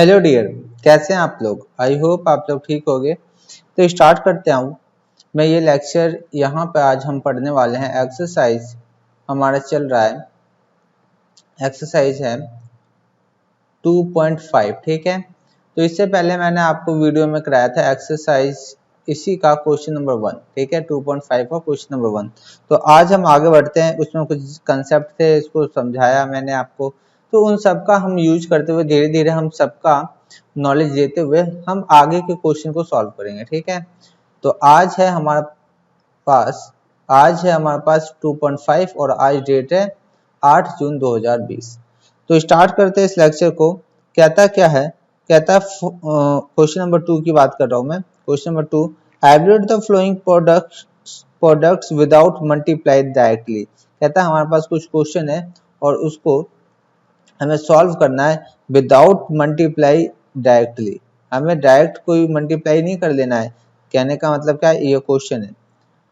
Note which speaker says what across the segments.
Speaker 1: Hello dear, कैसे हैं आप लोग। आई होप आप लोग ठीक होंगे। तो स्टार्ट करते हूँ मैं ये लेक्चर। यहाँ पे आज हम पढ़ने वाले हैं एक्सरसाइज। हमारा चल रहा है एक्सरसाइज है 2.5, ठीक है। तो इससे पहले मैंने आपको वीडियो में कराया था एक्सरसाइज इसी का क्वेश्चन नंबर 1, ठीक है। 2.5 का क्वेश्चन नंबर 1। तो आज हम आगे बढ़ते हैं। उसमें कुछ कंसेप्ट थे, इसको समझाया मैंने आपको। तो उन सब का हम यूज करते हुए धीरे धीरे हम सबका नॉलेज देते हुए हम आगे के क्वेश्चन को सॉल्व करेंगे, ठीक है। तो पास आज है हमारे पास 2.5 और आज डेट है 8 जून 2020। तो स्टार्ट करते हैं इस लेक्चर को। कहता क्या है, कहता है क्वेश्चन नंबर 2 की बात कर रहा हूं मैं। Question number 2, Everett the flowing products without multiplied directly. कहता है हमारे पास कुछ क्वेश्चन है और उसको हमें सॉल्व करना है विदाउट मल्टीप्लाई डायरेक्टली। हमें डायरेक्ट कोई मल्टीप्लाई नहीं कर लेना है। कहने का मतलब क्या है, ये क्वेश्चन है।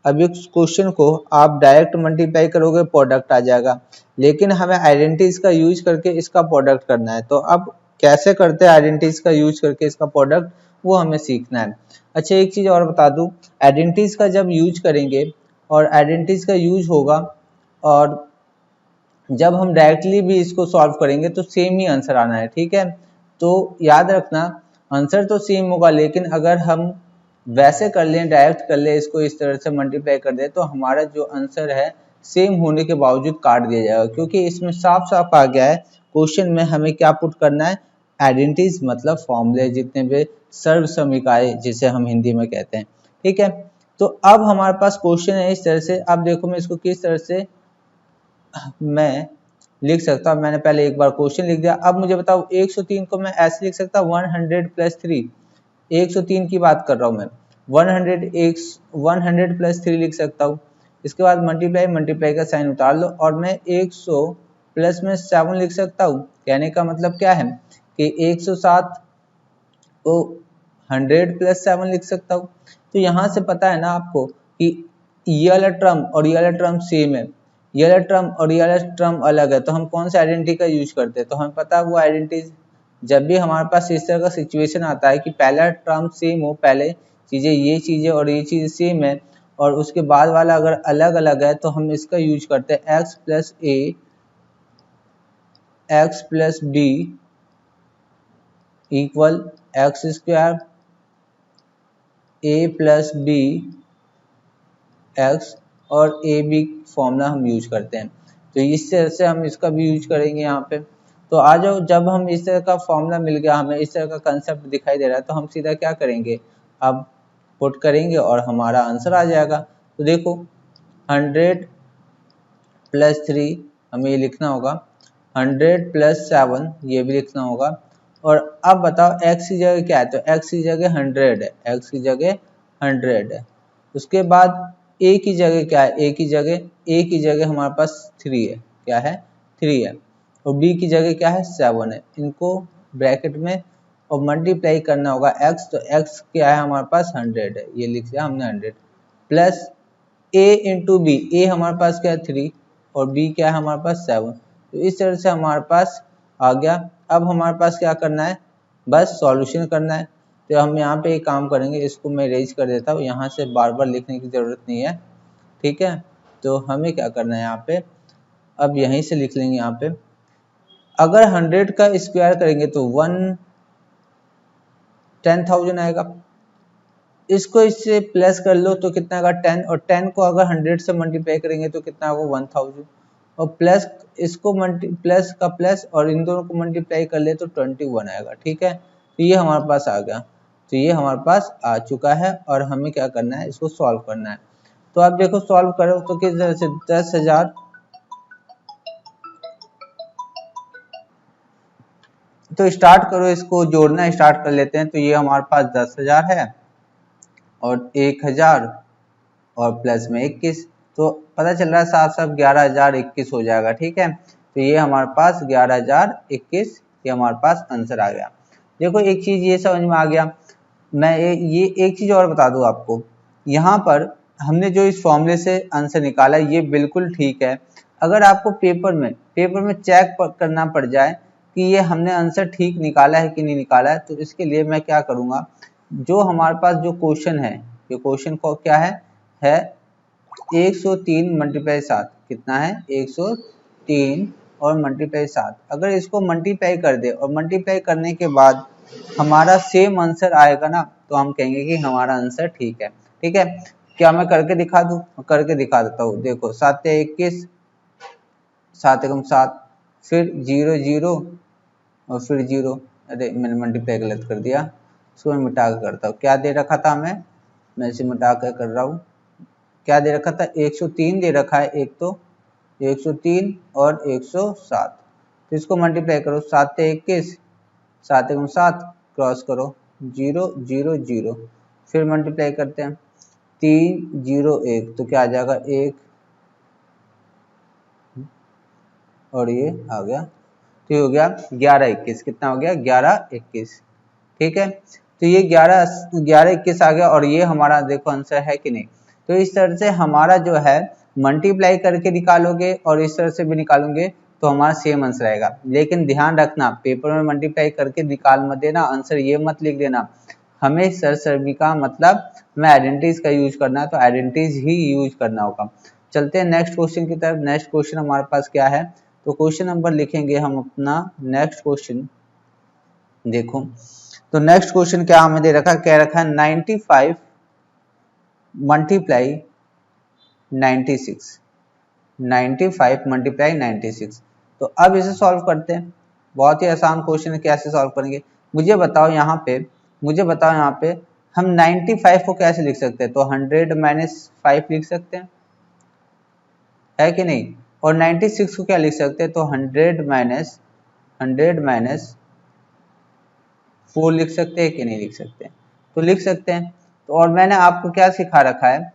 Speaker 1: अब इस क्वेश्चन को आप डायरेक्ट मल्टीप्लाई करोगे प्रोडक्ट आ जाएगा, लेकिन हमें आइडेंटिटीज का यूज करके इसका प्रोडक्ट करना है। तो अब कैसे करते हैं आइडेंटिटीज का यूज करके इसका प्रोडक्ट, वो हमें सीखना है। अच्छा, एक चीज और बता दूं, आइडेंटिटीज का जब यूज करेंगे और आइडेंटिटीज का यूज होगा और जब हम डायरेक्टली भी इसको सॉल्व करेंगे तो सेम ही आंसर आना है, ठीक है। तो याद रखना, आंसर तो सेम होगा, लेकिन अगर हम वैसे कर लें, डायरेक्ट कर ले, इसको इस तरह से मल्टीप्लाई कर दे, तो हमारा जो आंसर है सेम होने के बावजूद काट दिया जाएगा, क्योंकि इसमें साफ साफ आ गया है क्वेश्चन में हमें क्या पुट करना है, आइडेंटिटीज मतलब फॉर्मूले, जितने भी सर्व समीकाएं जिसे हम हिंदी में कहते हैं, ठीक है। तो अब हमारे पास क्वेश्चन है इस तरह से। अब देखो मैं इसको किस तरह से मैं लिख सकता हूँ। मैंने पहले एक बार क्वेश्चन लिख दिया। अब मुझे बताओ 103 को मैं ऐसे लिख सकता हूँ 100 + 3। 103 की बात कर रहा हूँ मैं। 100 + 3 लिख सकता हूँ। इसके बाद मल्टीप्लाई का साइन उतार लो और मैं 100 प्लस में 7 लिख सकता हूँ। कहने का मतलब क्या है कि 107 को 100 + 7 लिख सकता हूँ। तो यहाँ से पता है ना आपको कि ये वाला टर्म और ये वाला टर्म सेम है, ये वाला टर्म और ये वाला टर्म अलग है। तो हम कौन सा आइडेंटिटी का यूज करते हैं, तो हमें पता है वो आइडेंटिटी जब भी हमारे पास इस तरह का सिचुएशन आता है कि पहला टर्म सेम हो, पहले चीजें ये चीजें और ये चीज सेम है और उसके बाद वाला अगर अलग अलग है, तो हम इसका यूज करते हैं x + a x + b equal x² a + b x और ए बी फॉर्मूला हम यूज करते हैं। तो इस तरह से हम इसका भी यूज करेंगे यहाँ पे। तो आ जाओ, जब हम इस तरह का फॉर्मूला मिल गया, हमें इस तरह का कंसेप्ट दिखाई दे रहा है, तो हम सीधा क्या करेंगे, अब पुट करेंगे और हमारा आंसर आ जाएगा। तो देखो 100 + 3 हमें ये लिखना होगा, 100 + 7 ये भी लिखना होगा। और अब बताओ x की जगह क्या है, तो x की जगह 100 है, x की जगह 100 है। उसके बाद a की जगह क्या है, a की जगह हमारे पास 3 है, क्या है 3 है। और b की जगह क्या है 7 है। इनको ब्रैकेट में और मल्टीप्लाई करना होगा x, तो x क्या है हमारे पास 100 है, ये लिख दिया हमने 100 प्लस a इंटू बी, ए हमारे पास क्या है 3 और b क्या है हमारे पास 7। तो इस तरह से हमारे पास आ गया। अब हमारे पास क्या करना है, बस सॉल्यूशन करना है। तो हम यहाँ पे एक काम करेंगे, इसको मैं रेज कर देता हूँ, यहाँ से बार बार लिखने की जरूरत नहीं है, ठीक है। तो हमें क्या करना है यहाँ पे, अब यहीं से लिख लेंगे। यहाँ पे अगर 100 का स्क्वायर करेंगे तो 10,000 आएगा। इसको इससे प्लस कर लो तो कितना आएगा 10, और 10 को अगर 100 से मल्टीप्लाई करेंगे तो कितना होगा 1000, और प्लस इसको प्लस का प्लस और इन दोनों को मल्टीप्लाई कर ले तो 21 आएगा, ठीक है। तो ये हमारे पास आ गया, तो ये हमारे पास आ चुका है और हमें क्या करना है, इसको सॉल्व करना है। तो आप देखो सॉल्व करो तो किस तरह से 10,000, तो स्टार्ट करो, इसको जोड़ना स्टार्ट कर लेते हैं। तो ये हमारे पास 10,000 है और 1,000 और प्लस में 21, तो पता चल रहा है साफ साफ 11,021 हो जाएगा, ठीक है। तो ये हमारे पास 11,021, ये हमारे पास आंसर आ गया। देखो एक चीज ये समझ में आ गया। मैं ये एक चीज और बता दूं आपको, यहाँ पर हमने जो इस फॉर्मूले से आंसर निकाला ये बिल्कुल ठीक है। अगर आपको पेपर में चेक करना पड़ जाए कि ये हमने आंसर ठीक निकाला है कि नहीं निकाला है। तो इसके लिए मैं क्या करूँगा, जो हमारे पास जो क्वेश्चन है, ये क्वेश्चन को क्या है 103 मल्टीप्लाई 7 कितना है 103 और मल्टीप्लाई 7। अगर इसको मल्टीप्लाई कर दे और मल्टीप्लाई करने के बाद हमारा सेम आंसर आएगा ना, तो हम कहेंगे कि हमारा आंसर ठीक है। ठीक है, क्या मैं करके दिखा दूं? करके दिखा देता हूँ। देखो 7 या 21, 7 एकम 7, फिर 0 0 और फिर 0। अरे मैंने मल्टीप्लाई गलत कर दिया, इसको मैं मिटा कर करता हूँ। क्या दे रखा था हमें, मैं इसे मिटा कर कर रहा हूँ। क्या दे रखा था 103 दे रखा है, एक तो 103 और 107। तो इसको मल्टीप्लाई करो, 7 से 21, 7 एकम 7, क्रॉस करो 0 0 0, फिर मल्टीप्लाई करते हैं 3 0 1, तो क्या आ जाएगा 1 और ये आ गया, तो ये हो गया 11 21। कितना हो गया 11 21। ठीक है, तो ये 11 21 आ गया और ये हमारा देखो आंसर है कि नहीं। तो इस तरह से हमारा जो है मल्टीप्लाई करके निकालोगे और इस तरह से भी निकालोगे तो हमारा सेम आंसर आएगा। लेकिन ध्यान रखना, पेपर में मल्टीप्लाई करके निकाल मत देना, आंसर ये मत लिख देना। हमें सरसरमी मतलब हमें आइडेंटिटीज का यूज करना है, तो आइडेंटिटीज ही यूज करना होगा। चलते हैं नेक्स्ट क्वेश्चन की तरफ। नेक्स्ट क्वेश्चन हमारे पास क्या है, तो क्वेश्चन नंबर लिखेंगे हम अपना नेक्स्ट क्वेश्चन। देखो तो नेक्स्ट क्वेश्चन क्या हमें दे रखा है, कह रखा है 95 मल्टीप्लाई 96, 95 मल्टीप्लाई 96। तो अब इसे सॉल्व करते हैं। बहुत ही आसान क्वेश्चन है, कैसे सॉल्व करेंगे मुझे बताओ। यहाँ पे मुझे बताओ, यहाँ पे हम 95 को कैसे लिख सकते हैं, तो 100 माइनस 5 लिख सकते हैं, है कि नहीं। और 96 को क्या लिख सकते हैं, तो 100 माइनस 4 लिख सकते हैं कि नहीं लिख सकते, तो लिख सकते हैं। तो और मैंने आपको क्या सिखा रखा है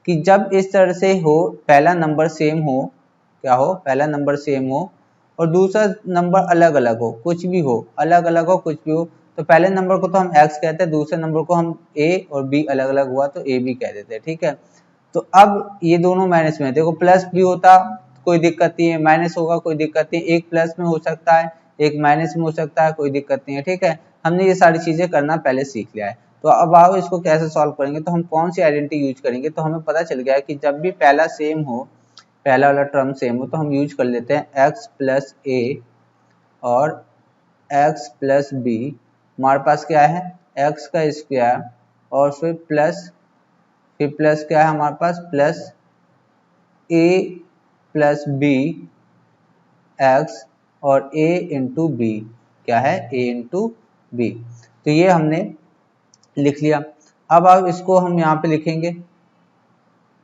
Speaker 1: कि जब इस तरह से हो, पहला नंबर सेम हो, क्या हो, पहला नंबर सेम हो और दूसरा नंबर अलग अलग हो, कुछ भी हो, अलग अलग हो, कुछ भी हो, तो पहले नंबर को तो हम x कहते हैं, दूसरे नंबर को हम a और b अलग अलग हुआ तो a b कह देते हैं। ठीक है, तो अब ये दोनों माइनस में, देखो प्लस भी होता कोई दिक्कत नहीं है, माइनस होगा कोई दिक्कत नहीं, एक प्लस में हो सकता है एक माइनस में हो सकता है, कोई दिक्कत नहीं है। ठीक है, हमने ये सारी चीजें करना पहले सीख लिया है। तो अब आओ इसको कैसे सॉल्व करेंगे, तो हम कौन सी आइडेंटिटी यूज करेंगे। तो हमें पता चल गया है कि जब भी पहला सेम हो, पहला वाला टर्म सेम हो, तो हम यूज कर लेते हैं x प्लस a और x प्लस b। हमारे पास क्या है x का स्क्वायर और फिर प्लस क्या है हमारे पास, plus a plus b x और a इंटू बी, क्या है a इंटू बी। तो ये हमने लिख लिया। अब इसको हम यहाँ पे लिखेंगे,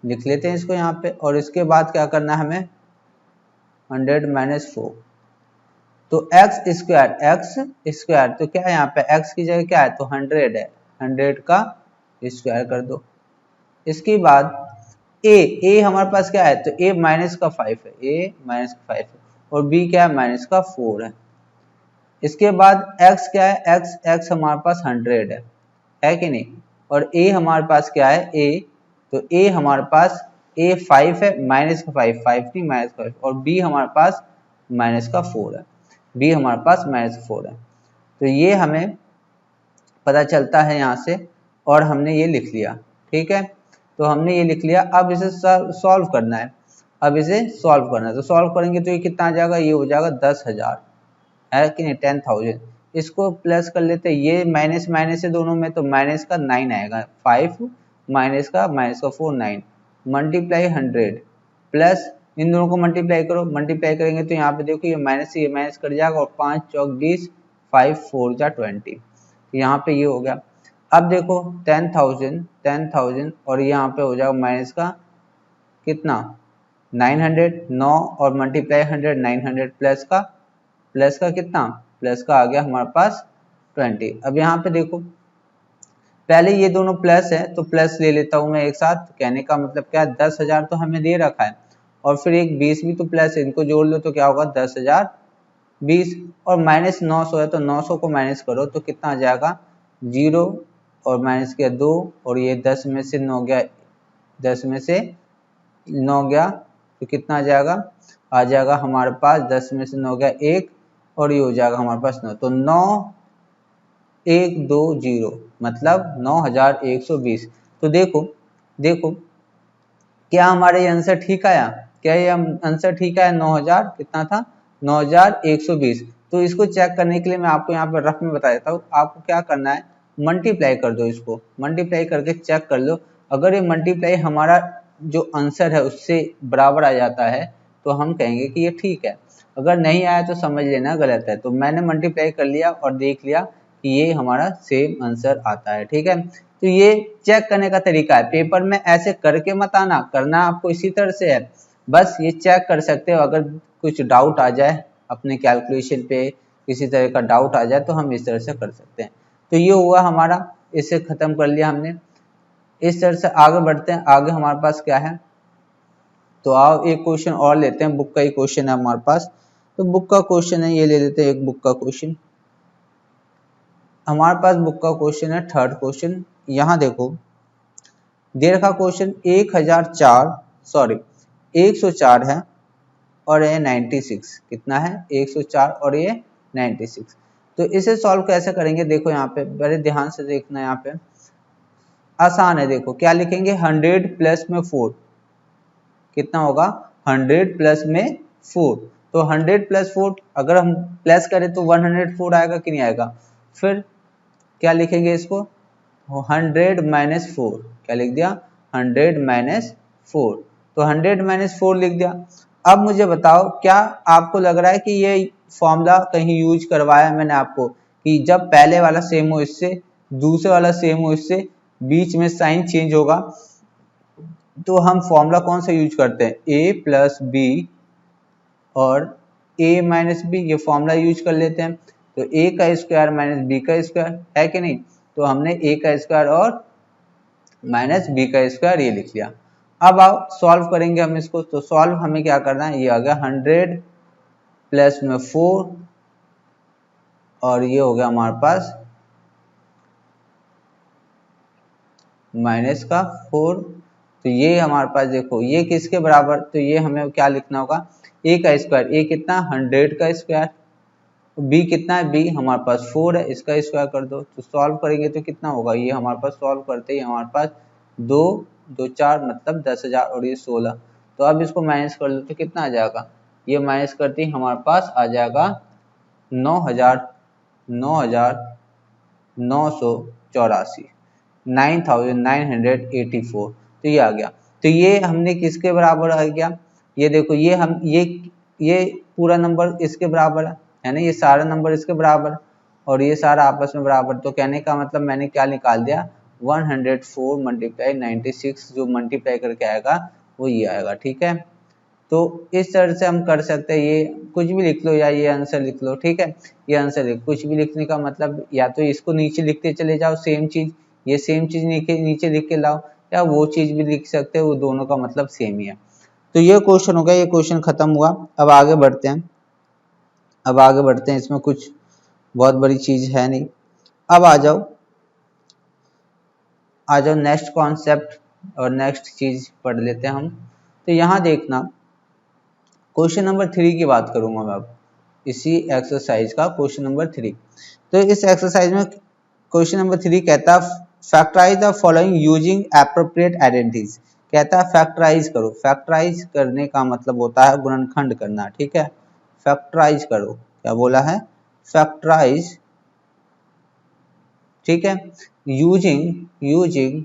Speaker 1: लिख लेते हैं इसको यहाँ पे। और इसके बाद क्या करना है हमें, 100 माइनस 4, तो x स्क्वायर, तो क्या है यहाँ पे x की जगह क्या है, तो 100 है, 100 का स्क्वायर कर दो। इसके बाद a हमारे पास क्या है, तो a माइनस का 5 है, a माइनस का 5 है और b क्या है, माइनस का 4 है। इसके बाद x क्या है, x हमारे पास 100 है कि नहीं। और a हमारे पास क्या है, a, तो a हमारे पास a 5 है, माइनस का 5 नहीं माइनस का 5, और b हमारे पास माइनस का 4 है, b हमारे पास माइनस 4 है। तो ये हमें पता चलता है यहाँ से, और हमने ये लिख लिया। ठीक है, तो हमने ये लिख लिया। अब इसे सॉल्व करना है, तो सॉल्व करेंगे तो ये कितना आ जाएगा, ये हो जाएगा 10,000, है कि नहीं, 10,000। इसको प्लस कर लेते हैं, ये माइनस माइनस है दोनों में, तो माइनस का 9 आएगा, 5 माइनस का 4 9, मल्टीप्लाई 100 प्लस इन दोनों को मल्टीप्लाई करो, मल्टीप्लाई करेंगे तो यहाँ पे देखो ये माइनस से ये माइनस कर जाएगा, और 5 चौक 20, 5 4 जा 20, तो यहाँ पे ये हो गया। अब देखो 10,000 और यहाँ पे हो जाएगा माइनस का कितना 900, 9 और मल्टीप्लाई 100 900 प्लस का कितना, प्लस का आ गया हमारे पास 20। अब यहाँ पे देखो पहले ये दोनों प्लस है तो प्लस ले लेता हूँ मैं एक साथ, कहने का मतलब क्या है 10,000 तो हमें दे रखा है, और फिर एक 20 भी तो प्लस है, इनको जोड़ लो तो क्या होगा 10,020, और माइनस 900 है तो 900 को माइनस करो तो कितना आ जाएगा 0 और माइनस किया 2, और ये 10 में से 9 गया, 10 में से 9 गया तो कितना आ जाएगा हमारे पास 10 में से 9 गया 1, और ये हो जाएगा हमारे पास 9, तो 9120 मतलब 9120। तो देखो देखो क्या हमारे आंसर ठीक आया, क्या ये आंसर ठीक आया? 9000 कितना था? 9120। तो इसको चेक करने के लिए मैं आपको यहाँ पे रफ में बता देता हूँ। आपको क्या करना है, मल्टीप्लाई कर दो, इसको मल्टीप्लाई करके चेक कर लो। अगर ये मल्टीप्लाई हमारा जो आंसर है उससे बराबर आ जाता है तो हम कहेंगे कि ये ठीक है, अगर नहीं आया तो समझ लेना गलत है। तो मैंने मल्टीप्लाई कर लिया और देख लिया कि ये हमारा सेम आंसर आता है, ठीक है। तो ये चेक करने का तरीका है, पेपर में ऐसे करके मत आना, करना आपको इसी तरह से है। बस ये चेक कर सकते हो, अगर कुछ डाउट आ जाए अपने कैलकुलेशन पे, किसी तरह का डाउट आ जाए तो हम इस तरह से कर सकते हैं। तो ये हुआ हमारा, इसे खत्म कर लिया हमने। इस तरह से आगे बढ़ते हैं, आगे हमारे पास क्या है। तो आओ एक क्वेश्चन और लेते हैं, बुक का ही क्वेश्चन है हमारे पास। तो बुक का क्वेश्चन है, ये ले लेते हैं एक बुक का क्वेश्चन। हमारे पास बुक का क्वेश्चन है थर्ड क्वेश्चन। यहाँ देखो देर का क्वेश्चन 104 है और ये 96 कितना है, 104 और ये 96। तो इसे सॉल्व कैसे करेंगे, देखो यहाँ पे बड़े ध्यान से देखना। यहाँ पे आसान है, देखो क्या लिखेंगे, 100 प्लस में 4 कितना होगा, 100 प्लस में 4। तो 100 प्लस 4 अगर हम प्लस करें तो 104 आएगा कि नहीं आएगा। फिर क्या लिखेंगे इसको, 100 माइनस 4, क्या लिख दिया, 100 माइनस 4। तो 100 माइनस 4 लिख दिया। अब मुझे बताओ क्या आपको लग रहा है कि ये फॉर्मूला कहीं यूज करवाया मैंने आपको, कि जब पहले वाला सेम हो इससे, दूसरे वाला सेम हो इससे, बीच में साइन चेंज होगा, तो हम फॉर्मूला कौन सा यूज करते हैं, a प्लस बी और a माइनस बी, ये फॉर्मूला यूज कर लेते हैं। तो a का स्क्वायर माइनस b का स्क्वायर है कि नहीं, तो हमने a का स्क्वायर और माइनस b का स्क्वायर ये लिख लिया। अब आओ सॉल्व करेंगे हम इसको। तो सॉल्व हमें क्या करना है, ये आ गया 100 प्लस में 4 और ये हो गया हमारे पास माइनस का 4। तो ये हमारे पास देखो ये किसके बराबर, तो ये हमें क्या लिखना होगा, a का स्क्वायर, a कितना 100 का स्क्वायर, b कितना है, b हमारे पास 4 है, इसका स्क्वायर कर दो। तो सॉल्व करेंगे तो कितना होगा, ये हमारे पास सॉल्व करते ही हमारे पास 2 2 4 मतलब 10,000 और ये 16। तो अब इसको माइनस कर लो तो कितना आ जाएगा, ये माइनस करते ही हमारे पास आ जाएगा 9,984 9,984। तो ये आ गया। तो ये हमने किसके बराबर आ गया, ये देखो ये हम ये पूरा नंबर इसके बराबर है ना, ये सारा नंबर इसके बराबर और ये सारा आपस में बराबर। तो कहने का मतलब मैंने क्या निकाल दिया, 104 मल्टीप्लाई 96 जो मल्टीप्लाई करके आएगा वो ये आएगा, ठीक है। तो इस तरह से हम कर सकते हैं, ये कुछ भी लिख लो या ये आंसर लिख लो, ठीक है। ये आंसर लिख, कुछ भी लिखने का मतलब या तो इसको नीचे लिखते चले जाओ सेम चीज, ये सेम चीज नीचे लिख के लाओ, या वो चीज भी लिख सकते हो, वो दोनों का मतलब सेम ही है। तो ये क्वेश्चन हो गया, ये क्वेश्चन खत्म हुआ। अब आगे बढ़ते हैं, इसमें कुछ बहुत बड़ी चीज है नहीं। अब आ जाओ नेक्स्ट कॉन्सेप्ट और नेक्स्ट चीज पढ़ लेते हैं हम। तो यहाँ देखना क्वेश्चन नंबर 3 की बात करूंगा मैं अब, इसी एक्सरसाइज का क्वेश्चन नंबर 3। तो इस एक्सरसाइज में क्वेश्चन नंबर 3 कहता है factorize the following using appropriate identities. कहता है फैक्टराइज करो। फैक्टराइज करने का मतलब होता है गुणनखंड करना, ठीक है। फैक्टराइज करो, क्या बोला है, फैक्टराइज, ठीक है, यूजिंग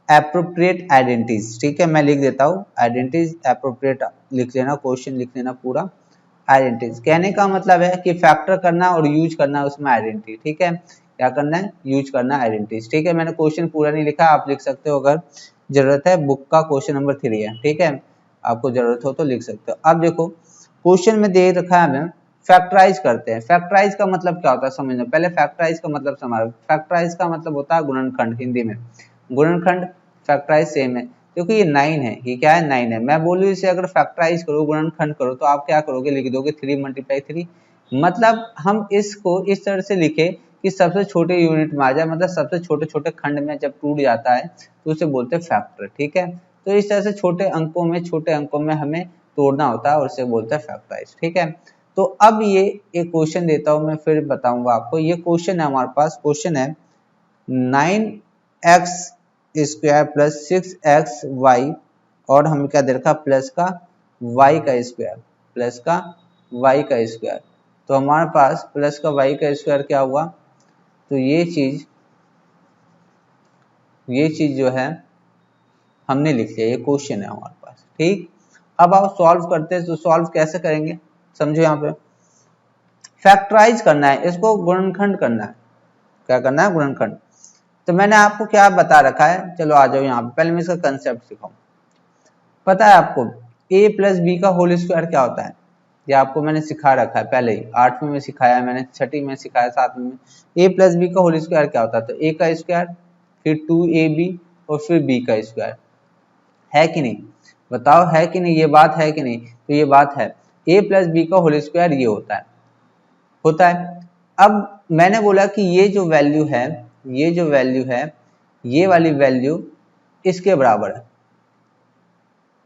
Speaker 1: एप्रोप्रिएट आइडेंटिटीज, ठीक है। मैं लिख देता हूँ आइडेंटिटीज, एप्रोप्रिएट लिख लेना, क्वेश्चन लिख लेना पूरा। आइडेंटिटीज कहने का मतलब है कि फैक्टर करना और यूज करना उसमें आइडेंटिटी, ठीक है। क्या करना है, यूज करना आइडेंटिटीज, ठीक है। मैंने क्वेश्चन पूरा नहीं लिखा, आप लिख सकते हो अगर जरूरत है। बुक का क्वेश्चन नंबर 3 है, ठीक है, आपको जरूरत हो तो लिख सकते हो। अब देखो क्वेश्चन में दे रखा है हमें फैक्टराइज करते हैं। फैक्टराइज का मतलब क्या होता है समझना, पहले फैक्टराइज का मतलब समझो। फैक्टराइज का मतलब होता है गुणनखंड, हिंदी में गुणनखंड, फैक्टराइज सेम है क्योंकि ये 9 है, ये क्या है 9 है। मैं बोलूँ इसे अगर फैक्टराइज करो, गुणनखंड करो, तो आप क्या करोगे, लिख दोगे 3 मल्टीप्लाई 3। मतलब हम इसको इस तरह से लिखे कि सबसे छोटे यूनिट में आ जाए, मतलब सबसे छोटे छोटे खंड में जब टूट जाता है तो उसे बोलते हैं फैक्टर, ठीक है। तो इस तरह से छोटे अंकों में हमें तोड़ना होता है और उसे बोलते हैं फैक्टराइज, ठीक है। तो अब ये एक क्वेश्चन देता हूं, मैं फिर बताऊंगा आपको। ये क्वेश्चन है हमारे पास, क्वेश्चन है 9x स्क्वायर प्लस 6xy और हमें क्या दे रखा प्लस का y का स्क्वायर, प्लस का y का स्क्वायर। तो हमारे पास प्लस का y का स्क्वायर क्या हुआ, तो ये चीज जो है हमने लिख लिया, ये क्वेश्चन है हमारे पास, ठीक। अब आप सॉल्व करते हैं, तो सॉल्व कैसे करेंगे समझो। यहाँ पे फैक्टराइज करना है, इसको गुणनखंड करना है। क्या करना है, गुणनखंड। तो मैंने आपको क्या बता रखा है, चलो आ जाओ यहाँ पे, पहले मैं इसका कंसेप्ट सिखाऊं। पता है आपको a प्लस बी का होल स्क्वायर क्या होता है, ये आपको मैंने सिखा रखा है पहले ही, 8वीं में सिखाया मैंने, 6ठी में सिखाया, 7वीं में। a प्लस बी का होल स्क्वायर क्या होता है, तो a का स्क्वायर फिर 2ab और फिर b का स्क्वायर, है कि नहीं, बताओ है कि नहीं, ये बात है कि नहीं। तो ये बात है, a प्लस बी का होल स्क्वायर ये होता है। अब मैंने बोला कि ये जो वैल्यू है, ये वाली वैल्यू इसके बराबर है,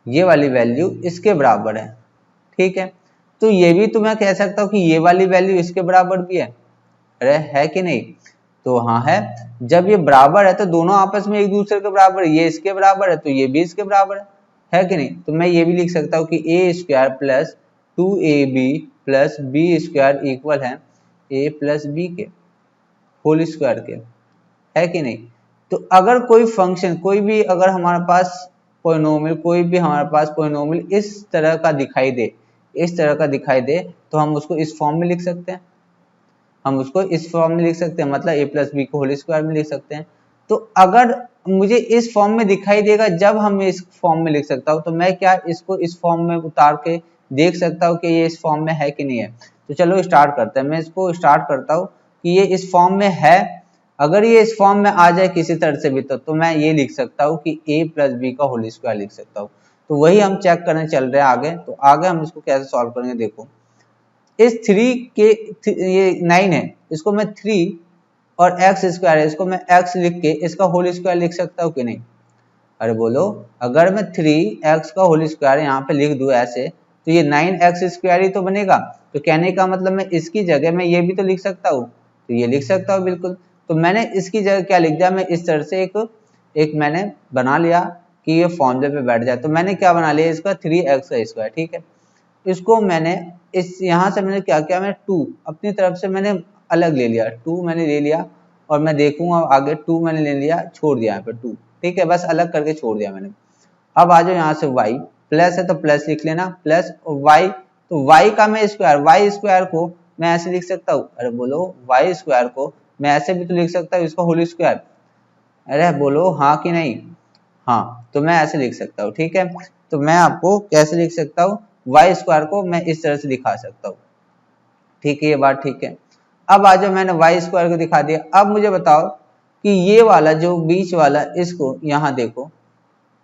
Speaker 1: ये वाली वैल्यू इसके बराबर है, ठीक है। तो ये भी तो मैं कह सकता हूं कि ये वाली वैल्यू इसके बराबर भी है, अरे है कि नहीं, तो हाँ है। जब ये बराबर है तो दोनों आपस में एक दूसरे के बराबर है, ये इसके बराबर है तो ये भी इसके बराबर है कि नहीं। तो मैं ये भी लिख सकता हूँ कि a square plus 2ab plus B square equal है a प्लस बी के होल स्क्वायर के, है कि नहीं। तो अगर कोई फंक्शन, कोई भी अगर हमारे पास पोलिनोमियल इस तरह का दिखाई दे, तो हम उसको इस फॉर्म में लिख सकते हैं, मतलब a प्लस बी को होल स्क्वायर में लिख सकते हैं। तो अगर मुझे इस फॉर्म में दिखाई देगा, जब हम इस फॉर्म में लिख सकता हूँ, तो मैं क्या इसको इस फॉर्म में उतार के देख सकता हूँ कि ये इस फॉर्म में है कि नहीं है। तो चलो स्टार्ट करते हैं, मैं इसको स्टार्ट करता हूँ कि ये इस फॉर्म में है। अगर ये इस फॉर्म में आ जाए किसी तरह से भी, तो मैं ये लिख सकता हूँ कि a प्लस बी का होल स्क्वायर लिख सकता हूँ। तो वही हम चेक करने चल रहे हैं आगे। तो आगे हम इसको कैसे सॉल्व करेंगे, देखो इस 3 के ये 9 है, इसको मैं 3 और x स्क्वायर है, इसको मैं x लिख के इसका होल स्क्वायर लिख सकता हूँ कि नहीं। अरे बोलो, अगर मैं 3x का होल स्क्वायर यहाँ पे लिख दूं ऐसे, तो ये 9x स्क्वायर ही तो बनेगा। तो कहने का मतलब मैं इसकी जगह में ये भी तो लिख सकता हूँ, तो ये लिख सकता हूँ बिल्कुल। तो मैंने इसकी जगह क्या लिख दिया, मैं इस तरह से एक मैंने बना लिया कि ये फॉर्मूले पे बैठ जाए। तो मैंने क्या बना लिया, इसका 3x का स्क्वायर, ठीक है। इसको मैंने इस यहाँ से मैंने क्या किया, मैं 2 अपनी तरफ से मैंने अलग ले लिया, 2 मैंने ले लिया, और मैं देखूंगा आगे 2 मैंने ले लिया, छोड़ दिया यहाँ पे 2, ठीक है, बस अलग करके छोड़ दिया मैंने। अब आ जाओ यहाँ से y प्लस है तो प्लस लिख लेना, प्लस y, तो y का मैं स्क्वायर, y स्क्वायर को मैं ऐसे लिख सकता हूँ। अरे बोलो, y स्क्वायर को मैं ऐसे भी तो लिख सकता हूँ, इसका होल स्क्वायर। अरे बोलो हाँ कि नहीं, हाँ, तो मैं ऐसे लिख सकता हूँ, ठीक है। तो मैं आपको कैसे लिख सकता हूँ, y स्क्वायर को मैं इस तरह से दिखा सकता हूँ, ठीक है, ये बात ठीक है। अब आ जाओ, मैंने y स्क्वायर को दिखा दिया। अब मुझे बताओ कि ये वाला जो बीच वाला, इसको यहाँ देखो,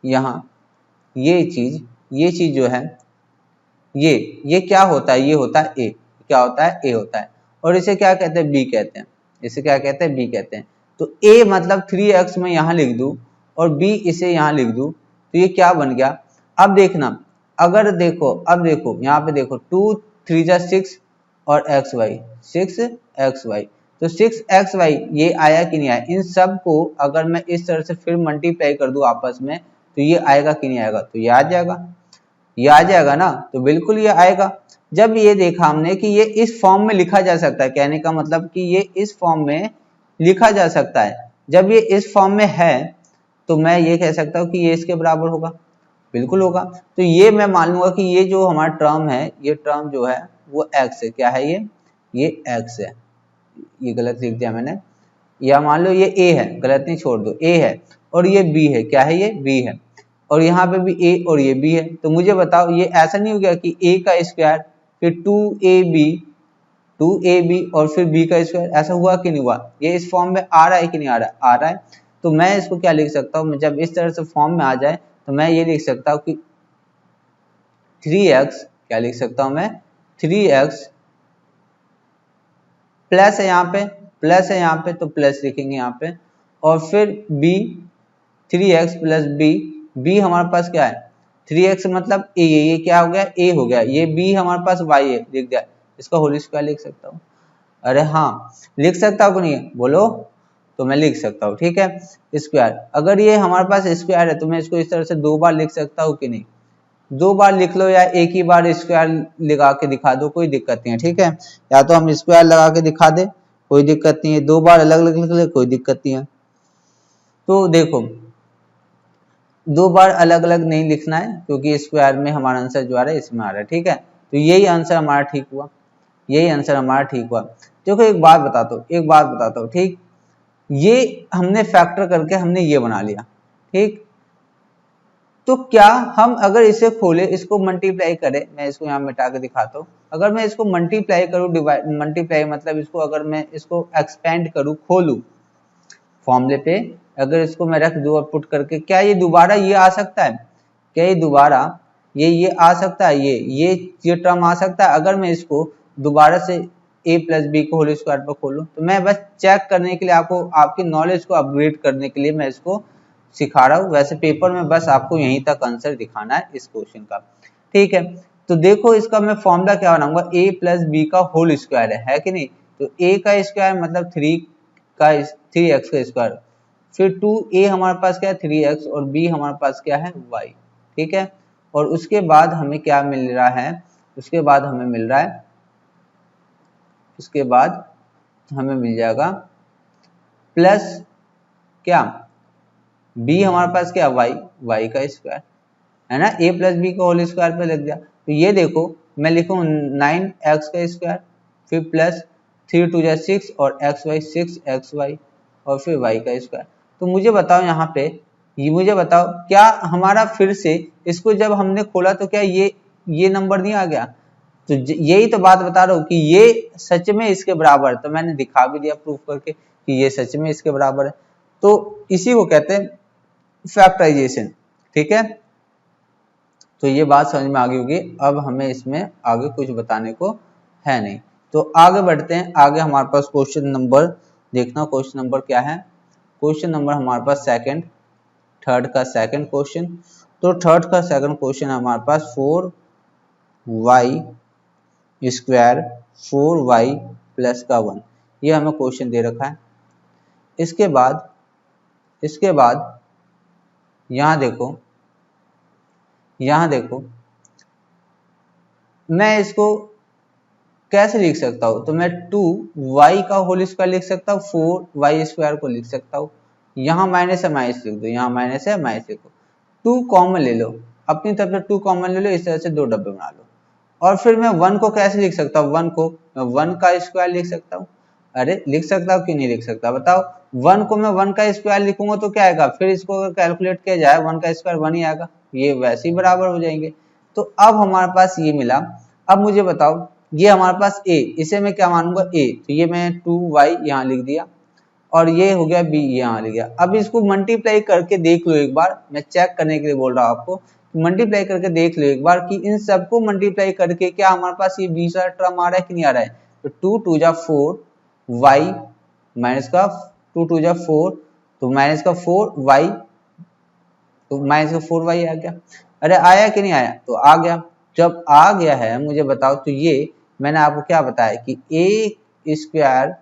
Speaker 1: यहाँ ये चीज जो है, ये क्या होता है, ये होता है a, क्या होता है, a होता है, और इसे क्या कहते हैं, b कहते हैं, इसे क्या कहते हैं, b कहते हैं। तो a मतलब 3x में यहाँ लिख दूं और b इसे यहाँ लिख दूं, तो ये क्या बन गया। अब देखना, अगर देखो, अब देखो यहाँ पे देखो, 2 3 जा 6 और xy 6xy, तो 6xy ये आया कि नहीं आया। इन सब को अगर मैं इस तरह से फिर मल्टीप्लाई कर दूं आपस में, तो ये आएगा कि नहीं आएगा, तो ये आ जाएगा, ये आ जाएगा ना, तो बिल्कुल ये आएगा। जब ये देखा हमने कि ये इस फॉर्म में लिखा जा सकता है, कहने का मतलब कि ये इस फॉर्म में लिखा जा सकता है, जब ये इस फॉर्म में है, तो मैं ये कह सकता हूँ कि ये इसके बराबर होगा, बिल्कुल होगा। तो ये मैं मान लूंगा कि ये जो हमारा टर्म है, ये टर्म जो है वो x है, क्या है ये x है, ये गलत लिख दिया मैंने, या मान लो ये a है, गलत नहीं, छोड़ दो, a है, और ये b है, क्या है, ये b है, और यहाँ पे भी a और ये b है। तो मुझे बताओ, ये ऐसा नहीं हो गया कि a का स्क्वायर फिर 2ab और फिर b का स्क्वायर, ऐसा हुआ कि नहीं हुआ। ये इस फॉर्म में आ रहा है कि नहीं आ रहा है, आ रहा है। तो मैं इसको क्या लिख सकता हूँ, जब इस तरह से फॉर्म में आ जाए, तो मैं ये लिख सकता हूँ कि 3x, क्या लिख सकता हूँ मैं, 3x प्लस है, यहाँ पे प्लस है, यहाँ पे तो प्लस लिखेंगे यहाँ पे, और फिर b 3x प्लस b हमारे पास क्या है, 3x मतलब a, ये क्या हो गया, a हो गया, ये b हमारे पास y है, लिख दिया, इसका होल स्क्वायर लिख सकता हूँ। अरे हाँ, लिख सकता हूँ कि नहीं बोलो, तो मैं लिख सकता हूँ, ठीक है। स्क्वायर, अगर ये हमारे पास स्क्वायर है तो मैं इसको इस तरह से 2 बार लिख सकता हूँ कि नहीं, 2 बार लिख लो या एक ही बार स्क्वायर लगा के दिखा दो, कोई दिक्कत नहीं है, ठीक है। या तो हम स्क्वायर लगा के दिखा दे, कोई दिक्कत नहीं है, 2 बार अलग अलग लिख ले, कोई दिक्कत नहीं है। तो देखो 2 बार अलग अलग नहीं लिखना है, क्योंकि स्क्वायर में हमारा आंसर जो आ रहा है इसमें आ रहा है, ठीक है। तो यही आंसर हमारा ठीक हुआ, यही आंसर हमारा ठीक हुआ। देखो एक बात बताता हूँ, ठीक, ये हमने फैक्टर करके हमने ये बना लिया, ठीक। तो क्या हम अगर इसे खोले, इसको मल्टीप्लाई करें, मैं इसको यहाँ मिटा के दिखाता हूँ, अगर मैं इसको मल्टीप्लाई करूँ, मल्टीप्लाई मतलब इसको अगर मैं इसको एक्सपेंड करूँ, खोलूँ फॉर्मूले पे, अगर इसको मैं रख दूं और पुट करके, क्या ये दोबारा ये आ सकता है, क्या ये दोबारा ये आ सकता है, ये टर्म आ सकता है। अगर मैं इसको दोबारा से a प्लस बी को होल स्क्वायर पर खोलूं, तो मैं बस चेक करने के लिए, आपको आपकी नॉलेज को अपग्रेड करने के लिए मैं इसको सिखा रहा हूँ। वैसे पेपर में बस आपको यहीं तक आंसर दिखाना है इस क्वेश्चन का, ठीक है। तो देखो इसका मैं फॉर्मूला क्या बनाऊंगा, a प्लस बी का होल स्क्वायर है कि नहीं, तो a का स्क्वायर मतलब 3x का स्क्वायर, फिर 2a हमारे पास क्या है 3x, और b हमारे पास क्या है y, ठीक है। और उसके बाद हमें क्या मिल रहा है, उसके बाद हमें मिल रहा है, उसके बाद हमें मिल जाएगा प्लस क्या, b हमारे पास क्या y का स्क्वायर है ना, a प्लस बी का होल स्क्वायर पे लग गया। तो ये देखो मैं लिखूं 9x का स्क्वायर, फिर प्लस 3 2 6 और xy 6xy, और फिर y का स्क्वायर। तो मुझे बताओ यहाँ पे, ये मुझे बताओ क्या हमारा फिर से इसको जब हमने खोला तो क्या ये नंबर नहीं आ गया। तो यही तो बात बता रहा हूँ कि ये सच में इसके बराबर है, तो मैंने दिखा भी दिया प्रूफ करके कि ये सच में इसके बराबर है। तो इसी को कहते हैं फैक्टराइजेशन, ठीक है। तो ये बात समझ में आ गई होगी। अब हमें इसमें आगे कुछ बताने को है नहीं, तो आगे बढ़ते हैं। आगे हमारे पास क्वेश्चन नंबर देखना, क्वेश्चन नंबर क्या है, क्वेश्चन नंबर हमारे पास थर्ड का सेकंड क्वेश्चन। तो थर्ड का सेकंड क्वेश्चन हमारे पास 4y स्क्वायर 4y प्लस का 1, ये हमें क्वेश्चन दे रखा है। इसके बाद यहाँ देखो मैं इसको कैसे लिख सकता हूँ, तो मैं 2y का होल स्क्वायर लिख सकता हूँ, 4y स्क्वायर को लिख सकता हूँ। यहाँ माइनस है माइनस लिख दो, यहाँ माइनस है माइनस लिखो, 2 कॉमन ले लो, अपनी तरफ से 2 कॉमन ले लो, इस तरह से 2 डब्बे बना लो। और फिर मैं 1 को कैसे लिख सकता हूँ, 1 को मैं 1 का स्क्वायर लिख सकता हूँ। अरे लिख सकता हूँ कि नहीं लिख सकता, बताओ। 1 को मैं 1 का स्क्वायर लिखूंगा तो क्या आएगा, फिर इसको अगर कैलकुलेट किया जाए 1 का स्क्वायर 1 ही आएगा, ये वैसे ही बराबर हो जाएंगे। तो अब हमारे पास ये मिला। अब मुझे बताओ ये हमारे पास a, इसे मैं क्या मानूंगा a, तो ये मैं 2y यहाँ लिख दिया, और ये हो गया b यहाँ लिख दिया। अब इसको मल्टीप्लाई करके देख लो एक बार, मैं चेक करने के लिए बोल रहा हूँ आपको, मल्टीप्लाई करके देख लो एक बार कि इन सबको मल्टीप्लाई करके क्या हमारे पास ये बीच वाला टर्म आ रहा है कि नहीं आ रहा है। तो 2 2 जा 4 y माइनस का 2 2 जा 4, तो माइनस का 4 y, तो माइनस का 4 y आ गया। अरे आया कि नहीं आया, तो आ गया। जब आ गया है मुझे बताओ, तो ये मैंने आपको क्या बताया कि ए स्क्वायर,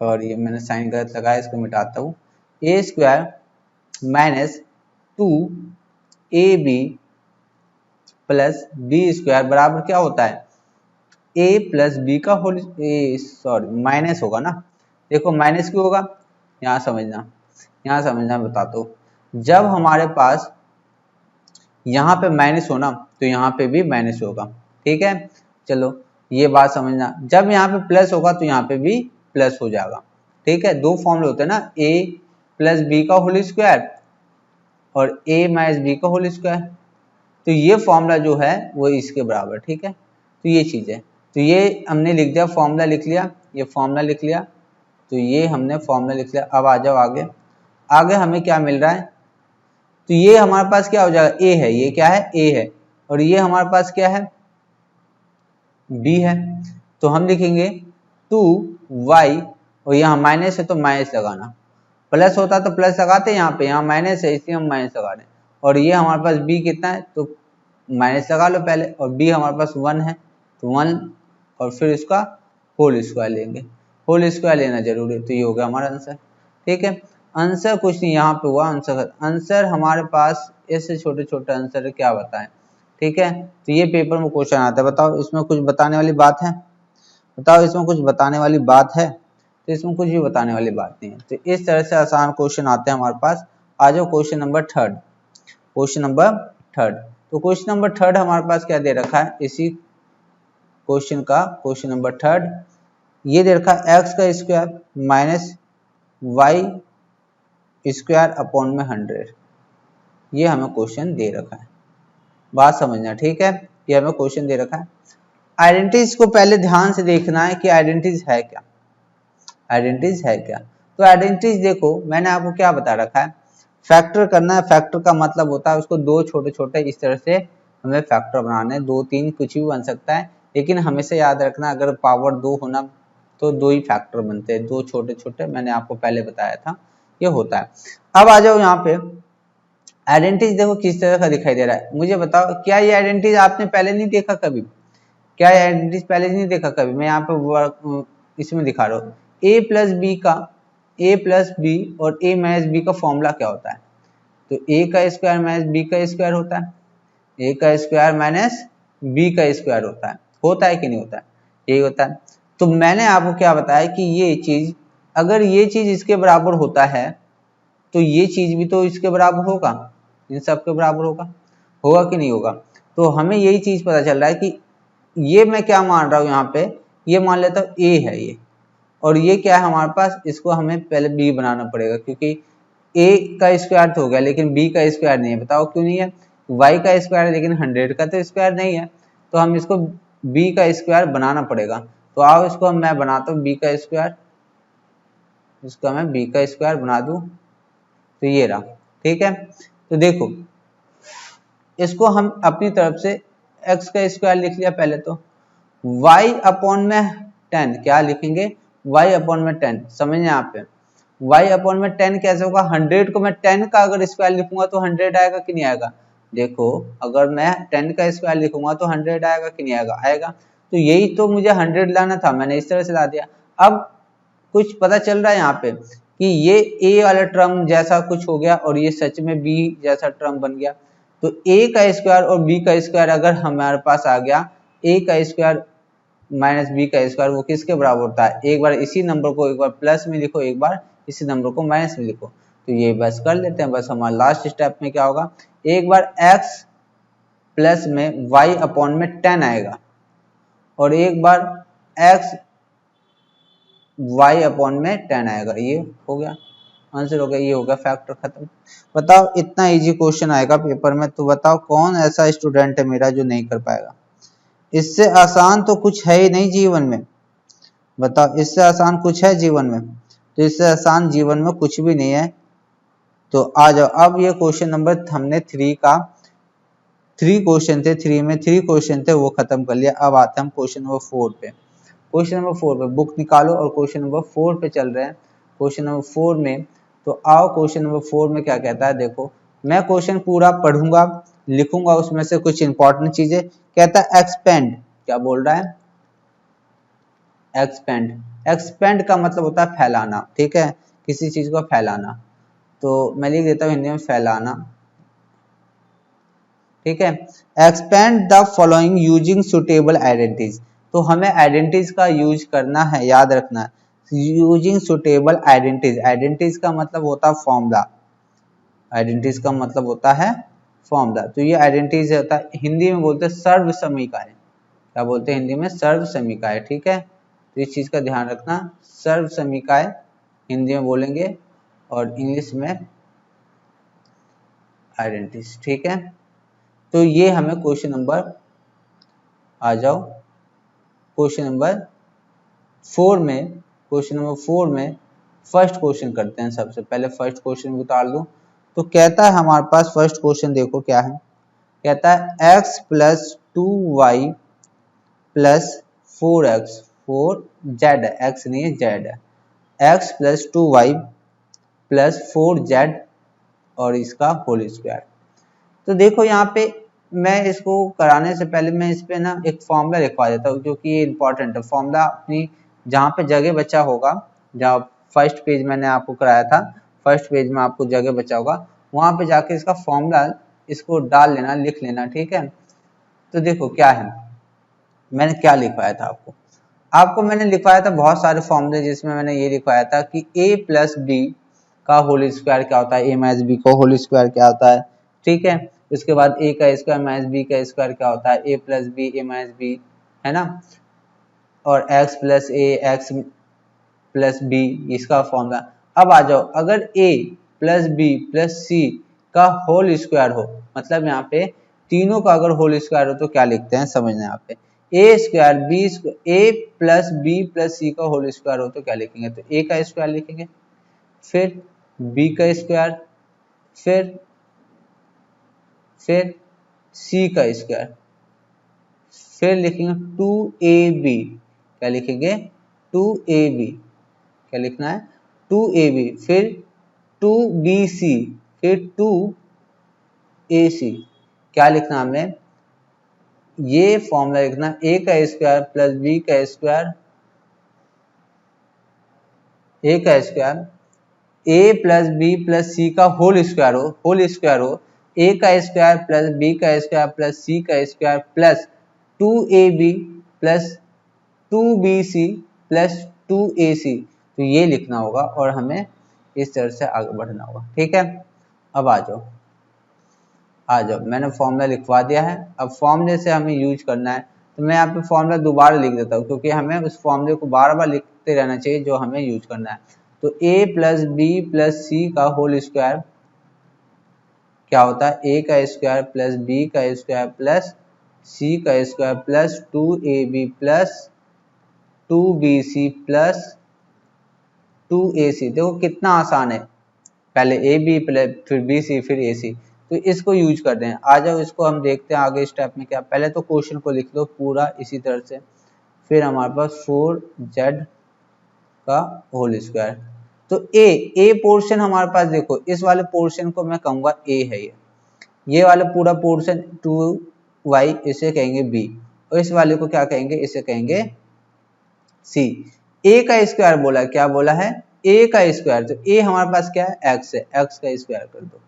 Speaker 1: और ये मैंने साइन गलत लगाया, इसको मिटाता हूँ, A square minus 2ab plus B square बराबर क्या होता है, a प्लस बी का होल, माइनस होगा ना। देखो माइनस क्यों होगा, यहाँ समझना बताता हूँ। जब हमारे पास यहाँ पे माइनस होना तो यहाँ पे भी माइनस होगा, ठीक है। चलो ये बात समझना, जब यहाँ पे प्लस होगा तो यहाँ पे भी प्लस हो जाएगा, ठीक है। 2 फॉर्मूले होते हैं ना, a प्लस बी का होल स्क्वायर और a माइनस बी का होल स्क्वायर, तो ये फॉर्मूला जो है वो इसके बराबर, ठीक है। तो ये चीज है, तो ये हमने लिख दिया, फॉर्मूला लिख लिया, ये फॉर्मूला लिख लिया, तो ये हमने फॉर्मूला लिख लिया। अब आ जाओ आगे हमें क्या मिल रहा है, तो ये हमारे पास क्या हो जाएगा, a है, ये क्या है a है, और ये हमारे पास क्या है b है। तो हम लिखेंगे 2y, और यहाँ माइनस है तो माइनस लगाना, प्लस होता तो प्लस लगाते, यहाँ पे यहाँ माइनस है इसलिए हम माइनस लगा रहे हैं। और ये हमारे पास b कितना है, तो माइनस लगा लो पहले, और b हमारे पास 1 है तो 1 और फिर इसका होल स्क्वायर लेंगे, होल स्क्वायर लेना जरूरी है। तो ये हो गया हमारा आंसर। ठीक है, आंसर कुछ नहीं यहाँ पे हुआ, आंसर हमारे पास ऐसे छोटे छोटे आंसर क्या बताएं। ठीक है, तो ये पेपर में क्वेश्चन आता है। बताओ इसमें कुछ बताने वाली बात है? बताओ इसमें कुछ बताने वाली बात है? तो इसमें कुछ भी बताने वाली बात नहीं है। तो इस तरह से आसान क्वेश्चन आते हैं हमारे पास। आ जाओ question number third. Question number third, तो क्वेश्चन नंबर थर्ड हमारे पास क्या दे रखा है इसी क्वेश्चन का, क्वेश्चन नंबर थर्ड ये दे रखा है एक्स का square minus y square upon में 100। ये हमें क्वेश्चन दे रखा है, बात समझना। ठीक है, ये हमें क्वेश्चन दे रखा है। आइडेंटिटीज को पहले ध्यान से देखना है कि आइडेंटिटीज है क्या, आइडेंटिटीज है क्या। तो आइडेंटिटीज देखो मैंने आपको क्या बता रखा है, फैक्टर करना है। फैक्टर का मतलब होता है उसको दो छोटे छोटे इस तरह से हमें फैक्टर बनाना है, 2 3 कुछ भी बन सकता है, लेकिन हमेशा याद रखना अगर पावर 2 होना तो 2 ही फैक्टर बनते हैं, 2 छोटे छोटे, मैंने आपको पहले बताया था ये होता है। अब आ जाओ यहाँ पे आइडेंटिटीज देखो किस तरह का दिखाई दे रहा है, मुझे बताओ क्या ये आइडेंटिटीज आपने पहले नहीं देखा कभी? क्या ये आइडेंटिटीज पहले नहीं देखा कभी? मैं यहाँ पे इसमें दिखा रहा हूँ a प्लस बी का, a प्लस बी और a माइनस बी का फॉर्मूला क्या होता है? तो a का स्क्वायर माइनस b का स्क्वायर होता है, a का स्क्वायर माइनस b का स्क्वायर होता है कि नहीं होता है? यही होता है। तो मैंने आपको क्या बताया कि ये चीज अगर ये चीज इसके बराबर होता है तो ये चीज भी तो इसके बराबर होगा, इन सब के बराबर होगा, होगा कि नहीं होगा? तो हमें यही चीज पता चल रहा है कि ये मैं क्या मान रहा हूँ यहाँ पे, ये मान लेता हूँ a है ये, और ये क्या है हमारे पास, इसको हमें पहले b बनाना पड़ेगा क्योंकि a का स्क्वायर तो हो गया लेकिन b का स्क्वायर नहीं है। बताओ क्यों नहीं है? y का स्क्वायर है लेकिन 100 का तो स्क्वायर नहीं है, तो हम इसको b का स्क्वायर बनाना पड़ेगा। तो आओ इसको मैं बनाता हूँ b का स्क्वायर, इसको मैं b का स्क्वायर बना दूं तो ये रहा। ठीक है, तो देखो इसको हम अपनी तरफ से x का स्क्वायर लिख लिया पहले, तो y अपॉन में 10 क्या लिखेंगे, y अपॉन में 10। समझ यहाँ पे y अपॉन में 10 कैसे होगा, 100 को मैं 10 का अगर स्क्वायर लिखूंगा तो 100 आएगा कि नहीं आएगा? देखो अगर मैं 10 का स्क्वायर लिखूंगा तो 100 आएगा कि नहीं आएगा? आएगा। तो यही तो मुझे 100 लाना था, मैंने इस तरह से ला दिया। अब कुछ पता चल रहा है यहाँ पे कि ये a वाला टर्म जैसा कुछ हो गया और ये सच में b जैसा टर्म बन गया। तो a का स्क्वायर और b का स्क्वायर अगर हमारे पास आ गया, a का स्क्वायर माइनस b का स्क्वायर वो किसके बराबर होता है? एक बार इसी नंबर को एक बार प्लस में लिखो, एक बार इसी नंबर को माइनस में लिखो। तो ये बस कर लेते हैं, बस हमारा लास्ट स्टेप में क्या होगा, एक बार x प्लस में y अपॉन में 10 आएगा और एक बार x y अपॉन में 10 आएगा। ये हो गया आंसर, हो गया, ये हो गया फैक्टर खत्म। बताओ इतना इजी क्वेश्चन आएगा पेपर में, तो बताओ कौन ऐसा स्टूडेंट है मेरा जो नहीं कर पाएगा? इससे आसान तो कुछ है ही नहीं जीवन में। बताओ इससे आसान कुछ है जीवन में? तो इससे आसान जीवन में कुछ भी नहीं है। तो आ जाओ, अब ये क्वेश्चन नंबर हमने 3 का 3 क्वेश्चन थे, 3 में 3 क्वेश्चन थे वो खत्म कर लिया। अब आते हैं हम क्वेश्चन नंबर 4 पे। क्वेश्चन नंबर 4 पे बुक निकालो और क्वेश्चन नंबर 4 पे चल रहे हैं। क्वेश्चन नंबर 4 में, तो आओ क्वेश्चन नंबर 4 में क्या कहता है, देखो मैं क्वेश्चन पूरा पढ़ूंगा लिखूंगा, उसमें से कुछ इंपॉर्टेंट चीजें। कहता है एक्सपेंड, क्या बोल रहा है, एक्सपेंड। एक्सपेंड का मतलब होता है फैलाना, ठीक है, किसी चीज को फैलाना। तो मैं लिख देता हूँ हिंदी में फैलाना, ठीक है। Expand the following using suitable identities, तो हमें आइडेंटिटीज का यूज करना है, याद रखना है यूजिंग सुटेबल आइडेंटिटीज। आइडेंटिटीज का मतलब होता है फॉर्मूला, आइडेंटिटीज का मतलब होता है फॉर्मूला। तो ये आइडेंटिटीज होता है, हिंदी में बोलते हैं सर्व समीकाएं। क्या बोलते हैं हिंदी में? सर्व समीकाएं, ठीक है। तो इस चीज का ध्यान रखना, सर्व समीकाएं हिंदी में बोलेंगे और इंग्लिश में आइडेंटिटीज, ठीक है। तो ये हमें क्वेश्चन नंबर, आ जाओ क्वेश्चन नंबर 4 में, क्वेश्चन नंबर 4 में फर्स्ट क्वेश्चन करते हैं। सबसे पहले फर्स्ट क्वेश्चन उतार दूं, तो कहता है हमारे पास फर्स्ट क्वेश्चन देखो क्या है, कहता है x plus 2y plus 4x, 4z है, x नहीं है z है, x plus 2y plus 4z और इसका होल स्क्वायर। तो देखो यहाँ पे मैं इसको कराने से पहले मैं इस पे ना एक फॉर्मूला लिखवा देता हूँ, क्योंकि ये इंपॉर्टेंट है। फॉर्मूला अपनी जहाँ पे जगह बचा होगा, जहाँ फर्स्ट पेज मैंने आपको कराया था, फर्स्ट पेज में आपको जगह बचा होगा, वहाँ पे जाके इसका फॉर्मूला इसको डाल लेना, लिख लेना, ठीक है। तो देखो क्या है, मैंने क्या लिखवाया था आपको मैंने लिखवाया था बहुत सारे फॉर्मूले, जिसमें मैंने ये लिखवाया था कि a प्लस बी का होल स्क्वायर क्या होता है, a माइनस बी का होल स्क्वायर क्या होता है, ठीक है। उसके बाद a का स्क्वायर माइनस बी का स्क्वायर क्या होता है, a plus b a minus b, है ना। और x plus a x plus b, इसका फॉर्मूला। अब आ जाओ, अगर a प्लस बी प्लस सी का होल स्क्वायर हो, मतलब यहाँ पे तीनों का अगर होल स्क्वायर हो तो क्या लिखते हैं, समझना यहाँ पे। ए स्क्वायर बी स्क्वायर, ए प्लस बी प्लस सी का होल स्क्वायर हो तो क्या लिखेंगे, तो ए का स्क्वायर लिखेंगे, फिर बी का स्क्वायर, फिर सी का स्क्वायर, फिर लिखेंगे 2ab, क्या लिखेंगे 2ab, क्या लिखना है 2ab, फिर 2bc, फिर 2ac, क्या लिखना हमें, ये फॉर्मूला लिखना, a का स्क्वायर प्लस b का स्क्वायर, a का square a plus B plus सी का होल स्क्वायर हो, a का स्क्वायर प्लस b का स्क्वायर प्लस c का square plus 2ab plus 2bc plus 2ac, तो ये लिखना होगा और हमें इस तरह से आगे बढ़ना होगा, ठीक है। अब आ जाओ, मैंने फॉर्मूला लिखवा दिया है। अब फॉर्मूले से हमें यूज करना है, तो मैं यहाँ पे फॉर्मूला दोबारा लिख देता हूँ, क्योंकि हमें उस फॉर्मूले को बार बार लिखते रहना चाहिए जो हमें यूज करना है। तो a प्लस बी प्लस सी का होल स्क्वायर क्या होता है, a का स्क्वायर प्लस b का स्क्वायर प्लस c का square plus 2ab plus 2bc plus 2ac। देखो कितना आसान है, पहले ए बी प्लस फिर बी सी फिर ए सी, तो इसको यूज करते हैं। आ जाओ इसको हम देखते हैं आगे स्टेप में क्या। पहले तो क्वेश्चन को लिख लो पूरा इसी तरह से, फिर हमारे पास 4z का होल स्क्वायर। तो ए पोर्शन हमारे पास, देखो इस वाले पोर्शन को मैं कहूंगा ए है, ये वाला पूरा पोर्शन 2y, इसे कहेंगे b, और इस वाले को क्या कहेंगे, इसे कहेंगे c। a का स्क्वायर बोला, क्या बोला है, a का स्क्वायर, तो a हमारे पास क्या है, x है, x का स्क्वायर कर दो,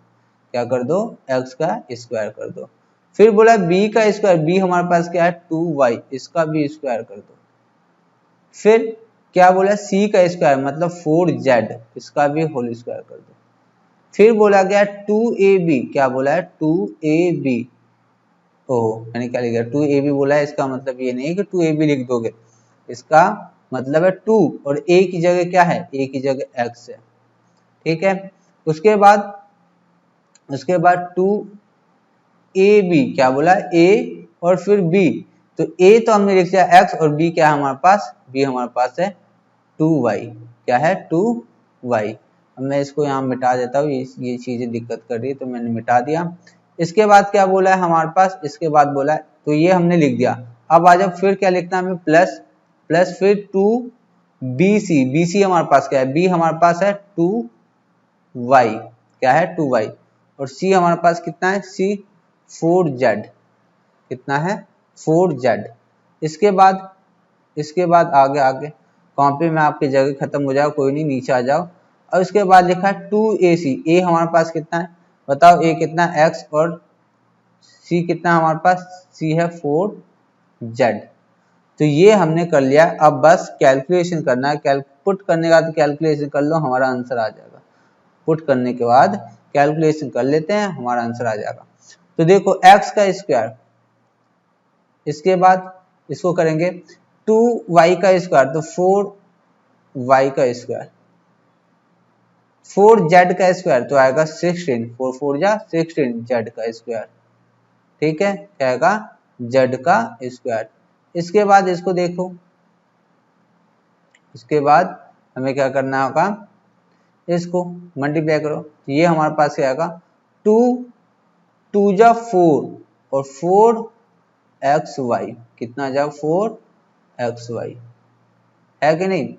Speaker 1: क्या कर दो, x का स्क्वायर कर दो। फिर बोला b का स्क्वायर, b हमारे पास क्या है 2y, इसका भी स्क्वायर कर दो। फिर क्या बोला, c का स्क्वायर मतलब 4z, इसका भी होल स्क्वायर कर दो। फिर बोला गया 2ab, क्या बोला है 2ab, ओह मैंने क्या लिखा 2ab बोला है, इसका मतलब ये नहीं है कि 2ab लिख दोगे, इसका मतलब है 2 और a की जगह क्या है, a की जगह x है, ठीक है। उसके बाद 2ab, क्या बोला a और फिर b, तो a तो हमने लिख दिया x और b क्या है हमारे पास, b हमारे पास है 2y, क्या है 2y। अब मैं इसको यहाँ मिटा देता हूँ, ये चीजें दिक्कत कर रही है तो मैंने मिटा दिया। इसके बाद क्या बोला है हमारे पास, इसके बाद बोला है, तो ये हमने लिख दिया। अब आ जाओ फिर क्या लिखना है हमें, प्लस फिर 2bc, bc हमारे पास क्या है, b हमारे पास है 2y, क्या है 2y, और c हमारे पास कितना है, c 4z, कितना है 4z। इसके बाद आगे कॉपी में आपकी जगह खत्म हो जाओ, कोई नहीं नीचे आ जाओ। और इसके बाद लिखा है 2ac, a हमारे पास कितना है बताओ, a कितना है x, और c कितना है हमारे पास, c है 4z। तो ये हमने कर लिया। अब बस कैलकुलेशन करना है, पुट करने का तो कैलकुलेशन कर लो, हमारा आंसर आ जाएगा। पुट करने के बाद कैलकुलेशन कर लेते हैं, हमारा आंसर आ जाएगा। तो देखो x का स्क्वायर, इसके बाद इसको करेंगे 2y का स्क्वायर, तो 4y का स्क्वायर, 4z का स्क्वायर तो आएगा 16, 4 4 जा 16, z का स्क्वायर, ठीक है, क्या आएगा z का स्क्वायर। इसके बाद इसको देखो, इसके बाद हमें क्या करना होगा, इसको मल्टीप्लाई करो, तो ये हमारे पास क्या आएगा 2 2 जा 4 और 4xy, कितना जाओ 4xy, है कि नहीं,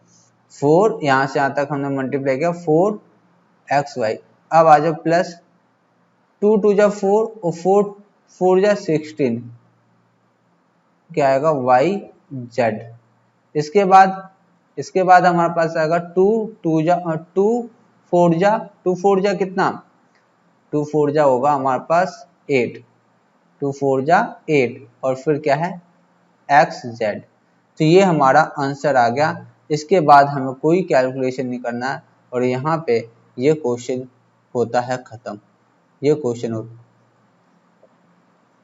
Speaker 1: 4 यहां से यहां तक हमने मल्टीप्लाई किया 4xy। अब आ जाओ प्लस 2 2 जा 4 और 4 4 जा 16, क्या आएगा वाई जेड। इसके बाद हमारे पास आएगा 2 4 जा कितना, 2 4 जा होगा हमारे पास 8, 2 4 जा 8 और फिर क्या है एक्स जेड। तो ये हमारा आंसर आ गया। इसके बाद हमें कोई कैलकुलेशन नहीं करना है और यहाँ पे ये क्वेश्चन होता है खत्म, ये क्वेश्चन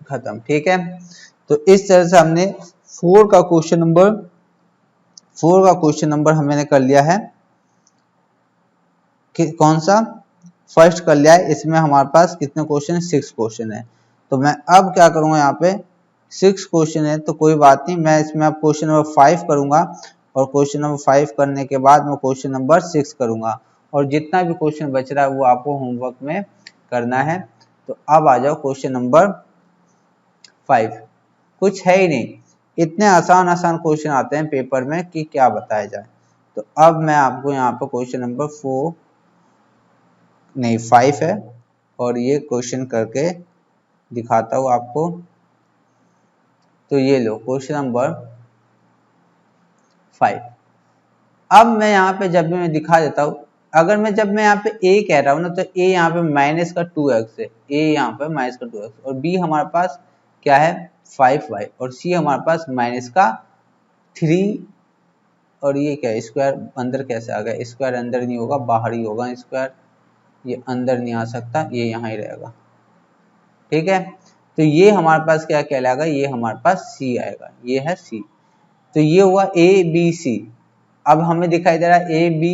Speaker 1: खत्म। ठीक है, तो इस तरह से हमने 4 का क्वेश्चन नंबर हमने कर लिया है कि कौन सा फर्स्ट कर लिया है। इसमें हमारे पास कितने क्वेश्चन, 6 क्वेश्चन है। तो मैं अब क्या करूंगा, यहाँ पे 6 क्वेश्चन है तो कोई बात नहीं, मैं इसमें अब क्वेश्चन नंबर 5 करूंगा और क्वेश्चन नंबर 5 करने के बाद मैं क्वेश्चन नंबर 6 करूंगा और जितना भी क्वेश्चन बच रहा है वो आपको होमवर्क में करना है। तो अब आ जाओ क्वेश्चन नंबर 5। कुछ है ही नहीं, इतने आसान आसान क्वेश्चन आते हैं पेपर में कि क्या बताया जाए। तो अब मैं आपको यहाँ पर क्वेश्चन नंबर 5 है और ये क्वेश्चन करके दिखाता हूँ आपको। तो ये लो क्वेश्चन नंबर 5। अब मैं यहाँ पे जब भी मैं दिखा देता हूँ, अगर जब मैं यहाँ पे a कह रहा हूँ ना, तो a यहाँ पे माइनस का 2x है, a यहाँ पे माइनस का 2x और b हमारे पास क्या है 5y और c हमारे पास माइनस का 3 और ये क्या है स्क्वायर, अंदर कैसे आ गया, स्क्वायर अंदर नहीं होगा बाहर ही होगा स्क्वायर, ये अंदर नहीं आ सकता, ये यहाँ ही रहेगा। ठीक है, तो ये हमारे पास क्या कहलाएगा, ये हमारे पास c आएगा, ये है c। तो ये हुआ a b c। अब हमें दिखाई दे रहा है a b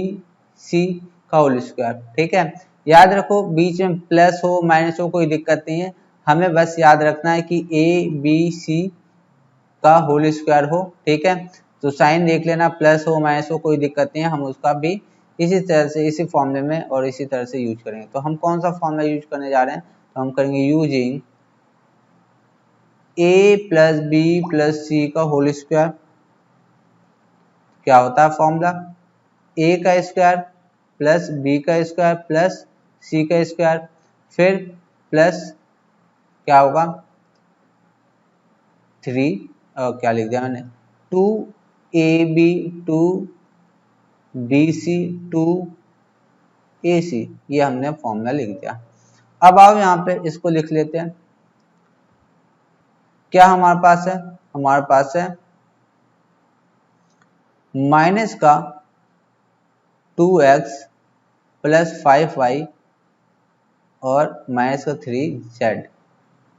Speaker 1: c का होल स्क्वायर। ठीक है, याद रखो बीच में प्लस हो माइनस हो कोई दिक्कत नहीं है, हमें बस याद रखना है कि a b c का होल स्क्वायर हो। ठीक है, तो साइन देख लेना, प्लस हो माइनस हो कोई दिक्कत नहीं है, हम उसका भी इसी तरह से इसी फॉर्मूले में और इसी तरह से यूज करेंगे। तो हम कौन सा फॉर्मूला यूज करने जा रहे हैं, तो हम करेंगे using a plus B plus सी का होल स्क्वायर। क्या होता है फॉर्मूला, a का स्क्वायर प्लस b का स्क्वायर प्लस c का स्क्वायर, फिर प्लस क्या होगा 3 क्या लिख दिया मैंने 2ab 2bc 2ac, ये हमने फॉर्मूला लिख दिया। अब आओ यहाँ पे इसको लिख लेते हैं। क्या हमारे पास है, हमारे पास है माइनस का 2x प्लस 5y और माइनस का 3z,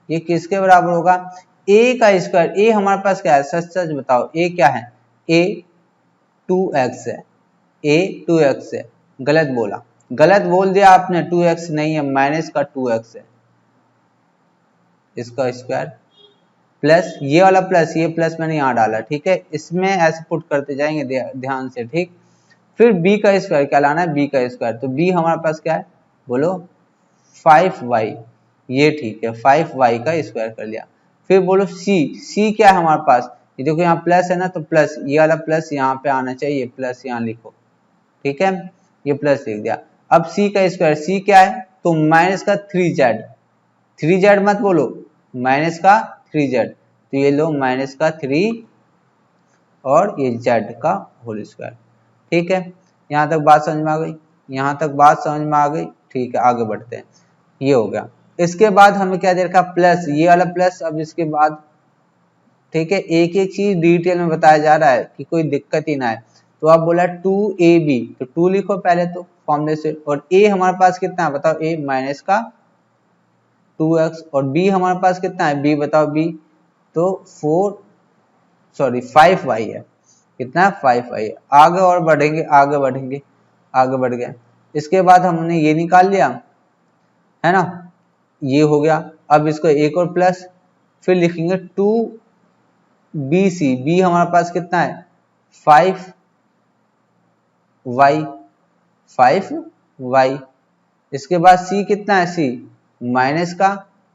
Speaker 1: ये किसके बराबर होगा, a का स्क्वायर। a हमारे पास क्या है, सच सच बताओ a क्या है, a 2x है, a 2x है। गलत बोल दिया आपने, 2x नहीं है माइनस का 2x है, इसका स्क्वायर प्लस ये वाला प्लस, ये प्लस मैंने यहाँ डाला। ठीक है, इसमें ऐसे पुट करते जाएंगे ध्यान से। ठीक, फिर b का स्क्वायर, क्या लाना है b का स्क्वायर, तो b हमारे पास क्या है बोलो 5y, ये ठीक है 5y का स्क्वायर कर लिया। फिर बोलो c क्या है हमारे पास, ये देखो यहाँ प्लस है ना, तो प्लस ये वाला प्लस यहाँ पे आना चाहिए, प्लस यहाँ लिखो। ठीक है, ये प्लस लिख दिया। अब c का स्क्वायर, c क्या है तो माइनस का 3z मत बोलो, माइनस का 3z, तो ये लो माइनस का 3 और ये z का होल स्क्वायर। ठीक है, यहाँ तक बात समझ में आ गई, यहाँ तक बात समझ में आ गई। ठीक है, आगे बढ़ते हैं, ये हो गया। इसके बाद हमें क्या दे रखा प्लस, ये वाला प्लस। अब इसके बाद ठीक है, एक एक चीज डिटेल में बताया जा रहा है कि कोई दिक्कत ही ना है। तो आप बोला 2ab, तो 2 लिखो पहले तो फॉर्मूले से, और a हमारे पास कितना है बताओ, a माइनस का 2x और b हमारे पास कितना है, b बताओ b, तो 5y है, कितना 5y है। आगे और बढ़ेंगे, आगे बढ़ गए। इसके बाद हमने ये निकाल लिया है ना, ये हो गया। अब इसको एक और प्लस, फिर लिखेंगे 2bc, b हमारे पास कितना है 5y। इसके बाद c कितना है, c माइनस का,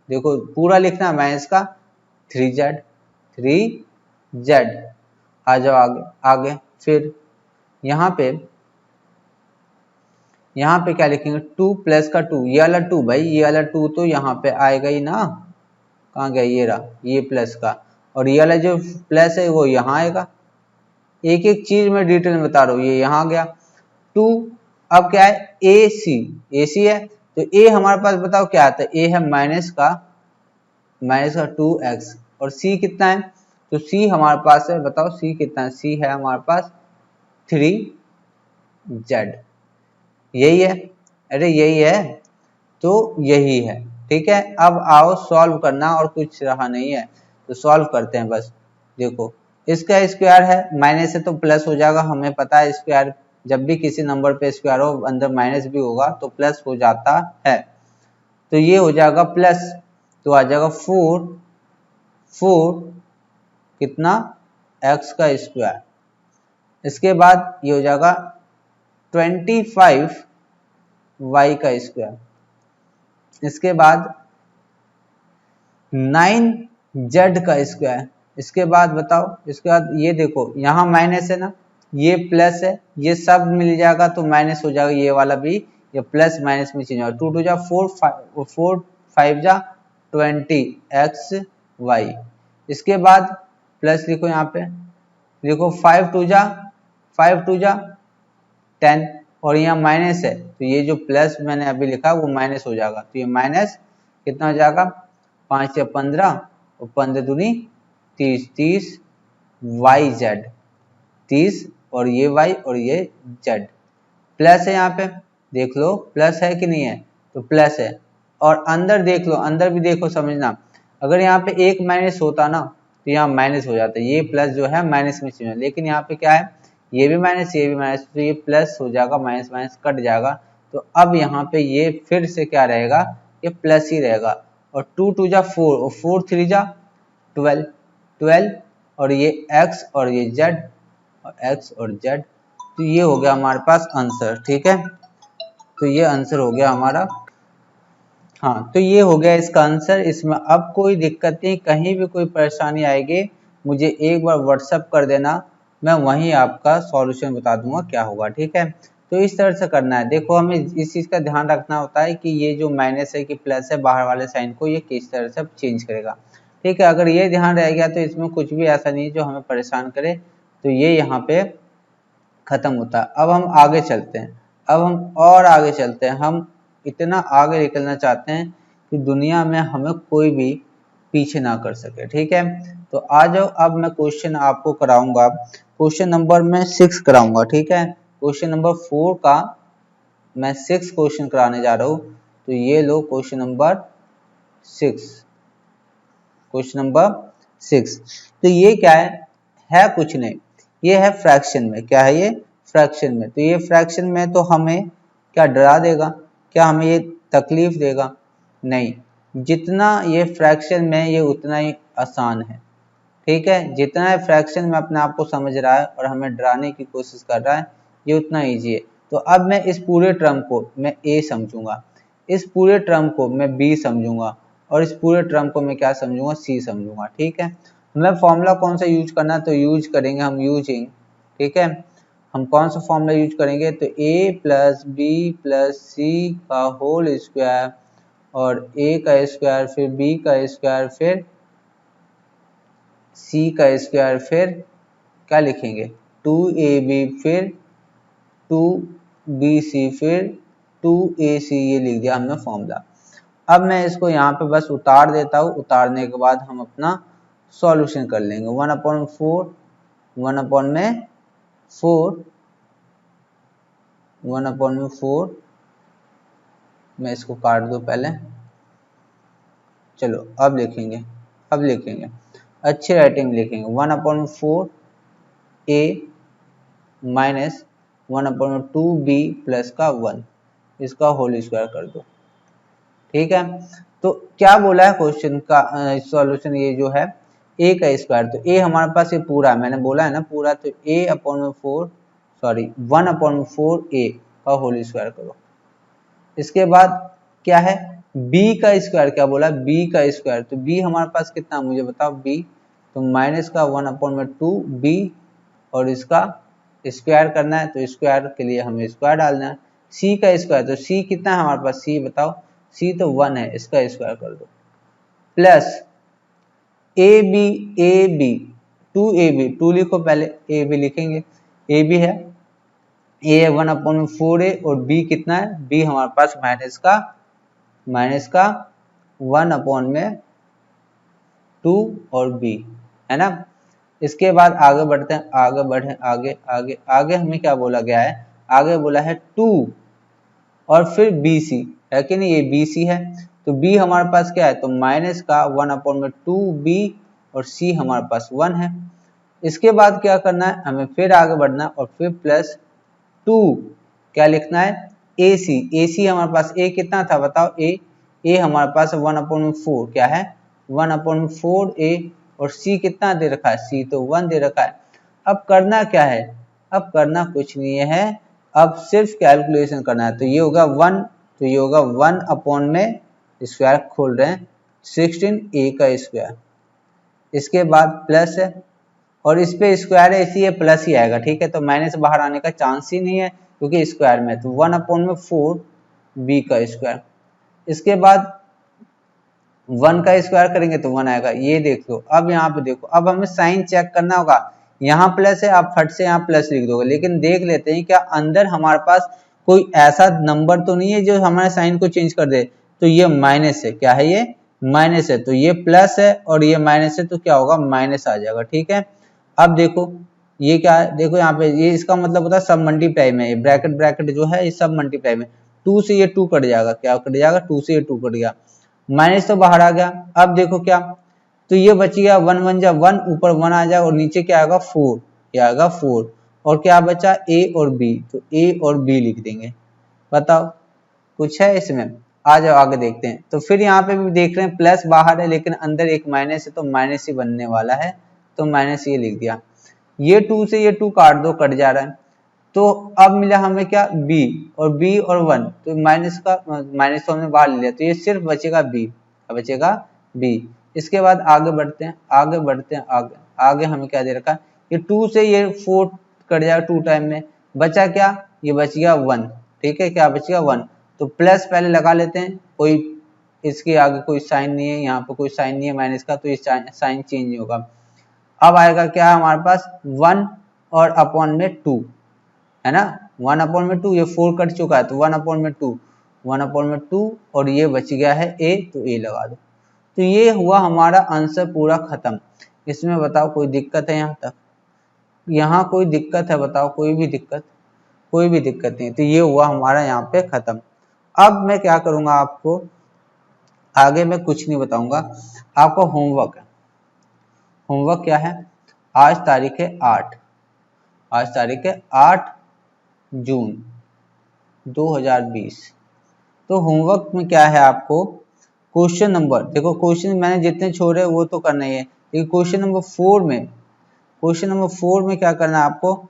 Speaker 1: देखो पूरा लिखना है माइनस का 3z। आ जाओ आगे। फिर यहाँ पे क्या लिखेंगे 2 प्लस का 2, ये वाला 2 भाई, ये वाला 2 तो यहाँ पे आएगा ही ना, कहाँ गया, ये रहा, ये प्लस का, और ये वाला जो प्लस है वो यहाँ आएगा। एक एक चीज मैं डिटेल में बता रहा हूँ। ये यहाँ गया 2। अब क्या है, ए सी है, तो ए हमारे पास बताओ क्या आता है, ए है माइनस का 2x, और सी कितना है, तो सी हमारे पास है, बताओ सी कितना है, सी है हमारे पास 3z। यही है, अरे यही है, तो यही है, ठीक है। अब आओ सॉल्व करना, और कुछ रहा नहीं है, तो सॉल्व करते हैं बस। देखो इसका स्क्वायर है, माइनस से तो प्लस हो जाएगा, हमें पता है स्क्वायर जब भी किसी नंबर पे स्क्वायर हो अंदर माइनस भी होगा तो प्लस हो जाता है। तो ये हो जाएगा प्लस, तो आ जाएगा 4 कितना, x का स्क्वायर। इसके बाद ये हो जाएगा 25 y का स्क्वायर। इसके बाद 9z का स्क्वायर। इसके बाद बताओ, इसके बाद ये देखो यहाँ माइनस है ना, ये प्लस है, ये सब मिल जाएगा तो माइनस हो जाएगा, ये वाला भी, ये प्लस माइनस में चेंज होगा। 2 2 जा 4 5 जा 20 x y। इसके बाद प्लस लिखो, यहाँ पे देखो 5 2 जा 10, और यहाँ माइनस है, तो ये जो प्लस मैंने अभी लिखा वो माइनस हो जाएगा, तो ये माइनस कितना हो जाएगा, 5 से 15 और 15 दूनी 30 YZ 30, और ये y और ये z। प्लस है यहाँ पे, देख लो प्लस है कि नहीं है, तो प्लस है। और अंदर देख लो, अंदर भी देखो, समझना, अगर यहाँ पे एक माइनस होता ना तो यहाँ माइनस हो जाता, ये प्लस जो है माइनस में चेंज, लेकिन यहाँ पे क्या है, ये भी माइनस ये भी माइनस, तो ये प्लस हो जाएगा, माइनस माइनस कट जाएगा। तो अब यहाँ पे ये फिर से क्या रहेगा, ये प्लस ही रहेगा। और 2 2 जा 4 और 4 3 जा 12, और ये x और ये z, और x और z, तो ये हो गया हमारे पास आंसर, ठीक है। तो ये आंसर हो गया हमारा, हाँ, तो ये हो गया इसका आंसर। इसमें अब कोई दिक्कत नहीं, कहीं भी कोई परेशानी आएगी मुझे एक बार व्हाट्सअप कर देना, मैं वहीं आपका सॉल्यूशन बता दूंगा क्या होगा, ठीक है। तो इस तरह से करना है। देखो हमें इस चीज़ का ध्यान रखना होता है कि ये जो माइनस है कि प्लस है, बाहर वाले साइन को ये किस तरह से चेंज करेगा, ठीक है। अगर ये ध्यान रह गया तो इसमें कुछ भी ऐसा नहीं है जो हमें परेशान करे। तो ये यहाँ पे खत्म होता है। अब हम आगे चलते हैं, अब हम और आगे चलते हैं। हम इतना आगे निकलना चाहते हैं कि दुनिया में हमें कोई भी पीछे ना कर सके, ठीक है। तो आ जाओ, अब मैं क्वेश्चन आपको कराऊंगा, क्वेश्चन नंबर मैं 6 कराऊंगा, ठीक है। क्वेश्चन नंबर 4 का मैं 6 क्वेश्चन कराने जा रहा हूँ। तो ये लो क्वेश्चन नंबर 6, क्वेश्चन नंबर 6। तो ये क्या है कुछ नहीं, ये है फ्रैक्शन में। क्या है ये, फ्रैक्शन में। तो ये फ्रैक्शन में तो हमें क्या डरा देगा, क्या हमें ये तकलीफ देगा, नहीं। जितना ये फ्रैक्शन में ये उतना ही आसान है, ठीक है। जितना है फ्रैक्शन में अपने आप को समझ रहा है और हमें डराने की कोशिश कर रहा है, ये उतना ईजी है। तो अब मैं इस पूरे टर्म को मैं ए समझूंगा, इस पूरे टर्म को मैं बी समझूंगा, और इस पूरे टर्म को मैं क्या समझूंगा, सी समझूंगा, ठीक है। हमें फॉर्मूला कौन सा यूज करना है, तो यूज करेंगे हम यूजिंग, ठीक है। हम कौन सा फॉर्मूला यूज करेंगे, तो a प्लस बी प्लस सी का होल स्क्वायर, और a का स्क्वायर, फिर b का स्क्वायर, फिर c का स्क्वायर, फिर क्या लिखेंगे 2ab, फिर 2bc, फिर 2ac, ये लिख दिया हमने फॉर्मूला। अब मैं इसको यहाँ पे बस उतार देता हूँ, उतारने के बाद हम अपना सॉल्यूशन कर लेंगे। 1/4 1/4 मैं इसको काट दूं पहले, चलो अब लिखेंगे, अच्छी राइटिंग लिखेंगे। 1/4 a माइनस 1/2b प्लस का 1, इसका होल स्क्वायर कर दो, ठीक है। तो क्या बोला है क्वेश्चन का सॉल्यूशन, ये जो है a का स्क्वायर, तो a हमारे पास ये पूरा है, मैंने बोला है ना पूरा, तो 1/4 a का होल स्क्वायर करो। इसके बाद क्या है, b का स्क्वायर, क्या बोला b का स्क्वायर, तो b हमारे पास कितना मुझे बताओ, b तो माइनस का 1/2b, और इसका स्क्वायर करना है, तो स्क्वायर के लिए हमें स्क्वायर डालना है। c का स्क्वायर, तो c कितना है हमारे पास, c बताओ, c तो 1 है, इसका स्क्वायर कर दो, प्लस ए बी 2ab, 2 लिखो पहले, ए बी लिखेंगे, ए बी है, ए है 1/4a और बी कितना है, बी हमारे पास माइनस का 1/2 और बी है ना। इसके बाद आगे बढ़ते हैं, आगे बढ़े, आगे आगे आगे हमें क्या बोला गया है, आगे बोला है 2 और फिर बी सी है कि नहीं, ये बी सी है, तो बी हमारे पास क्या है, तो माइनस का 1/2 बी और सी हमारे पास 1 है। इसके बाद क्या करना है, हमें फिर आगे बढ़ना है और फिर प्लस 2 क्या लिखना है, ए सी हमारे पास ए कितना था बताओ, ए हमारे पास 1/4 क्या है, 1/4a और सी कितना दे रखा है, सी तो 1 दे रखा है। अब करना क्या है, अब करना कुछ नहीं है, अब सिर्फ कैलकुलेशन करना है, तो ये होगा 1, तो ये होगा 1 में स्क्वायर खोल रहे हैं 16a का स्क्वायर, इसके बाद प्लस है और इस पे स्क्वायर है इसी प्लस ही आएगा, ठीक है, तो माइनस बाहर आने का चांस ही नहीं है क्योंकि स्क्वायर में, तो 1/4 b का स्क्वायर, इसके बाद 1 का स्क्वायर करेंगे तो 1 आएगा, ये देखो। अब यहाँ पे देखो, अब हमें साइन चेक करना होगा, यहाँ प्लस है, आप फट से यहाँ प्लस लिख दोगे, लेकिन देख लेते हैं क्या अंदर हमारे पास कोई ऐसा नंबर तो नहीं है जो हमारे साइन को चेंज कर दे, तो ये माइनस है, क्या है ये माइनस है, तो ये प्लस है और ये माइनस है, तो क्या होगा माइनस आ जाएगा, ठीक है। अब देखो ये क्या है, देखो यहाँ पे ये इसका मतलब होता है सब मल्टीप्लाई में, ये ब्रैकेट जो है ये सब मल्टीप्लाई में, 2 से ये 2 कट जाएगा, क्या कट जाएगा, 2 से ये 2 कट गया, माइनस तो बाहर आ गया। अब देखो क्या, तो ये बच गया 1 1 जा 1, ऊपर 1 आ जाएगा और नीचे क्या आएगा 4, क्या आएगा 4, और क्या बचा a और b, तो a और b लिख देंगे। बताओ कुछ है इसमें, आ जाओ आगे देखते हैं। तो फिर यहाँ पे भी देख रहे हैं प्लस बाहर है लेकिन अंदर एक माइनस है, तो माइनस ही बनने वाला है, तो माइनस ये लिख दिया। ये 2 से ये 2 काट दो, कट जा रहा है, तो अब मिला हमें क्या b और b और 1, तो माइनस तो हमने बाहर ले लिया, तो ये सिर्फ बचेगा b, बचेगा b। इसके बाद आगे बढ़ते हैं, आगे हमें क्या दे रखा है, ये 2 से ये 4 कट जाएगा 2 टाइम में, बचा क्या, ये बच गया 1, ठीक है, क्या बच गया 1, तो प्लस पहले लगा लेते हैं, कोई इसके आगे कोई साइन नहीं है, यहाँ पे कोई साइन नहीं है माइनस का, तो ये साइन चेंज नहीं होगा। अब आएगा क्या हमारे पास 1 और अपॉन में 2 है ना, 1/2, ये 4 कट चुका है तो 1/2 और ये बच गया है a, तो a लगा दो। तो ये हुआ हमारा आंसर पूरा खत्म। इसमें बताओ कोई दिक्कत है यहाँ तक, यहाँ कोई दिक्कत है बताओ, कोई भी दिक्कत नहीं, तो ये हुआ हमारा यहाँ पे खत्म। अब मैं क्या करूंगा, आपको आगे मैं कुछ नहीं बताऊंगा, आपको होमवर्क है। होमवर्क क्या है, आज तारीख है 8 जून 2020। तो होमवर्क में क्या है, आपको क्वेश्चन नंबर, देखो क्वेश्चन मैंने जितने छोड़े वो तो करना ही है, लेकिन क्वेश्चन नंबर 4 में क्या करना है आपको,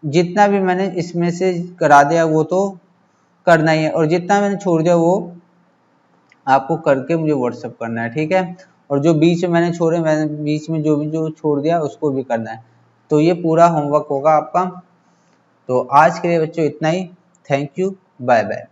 Speaker 1: जितना भी मैंने इसमें से करा दिया वो तो करना ही है, और जितना मैंने छोड़ दिया वो आपको करके मुझे व्हाट्सएप करना है, ठीक है। और जो बीच में मैंने बीच में जो छोड़ दिया उसको भी करना है। तो ये पूरा होमवर्क होगा आपका। तो आज के लिए बच्चों इतना ही, थैंक यू, बाय बाय।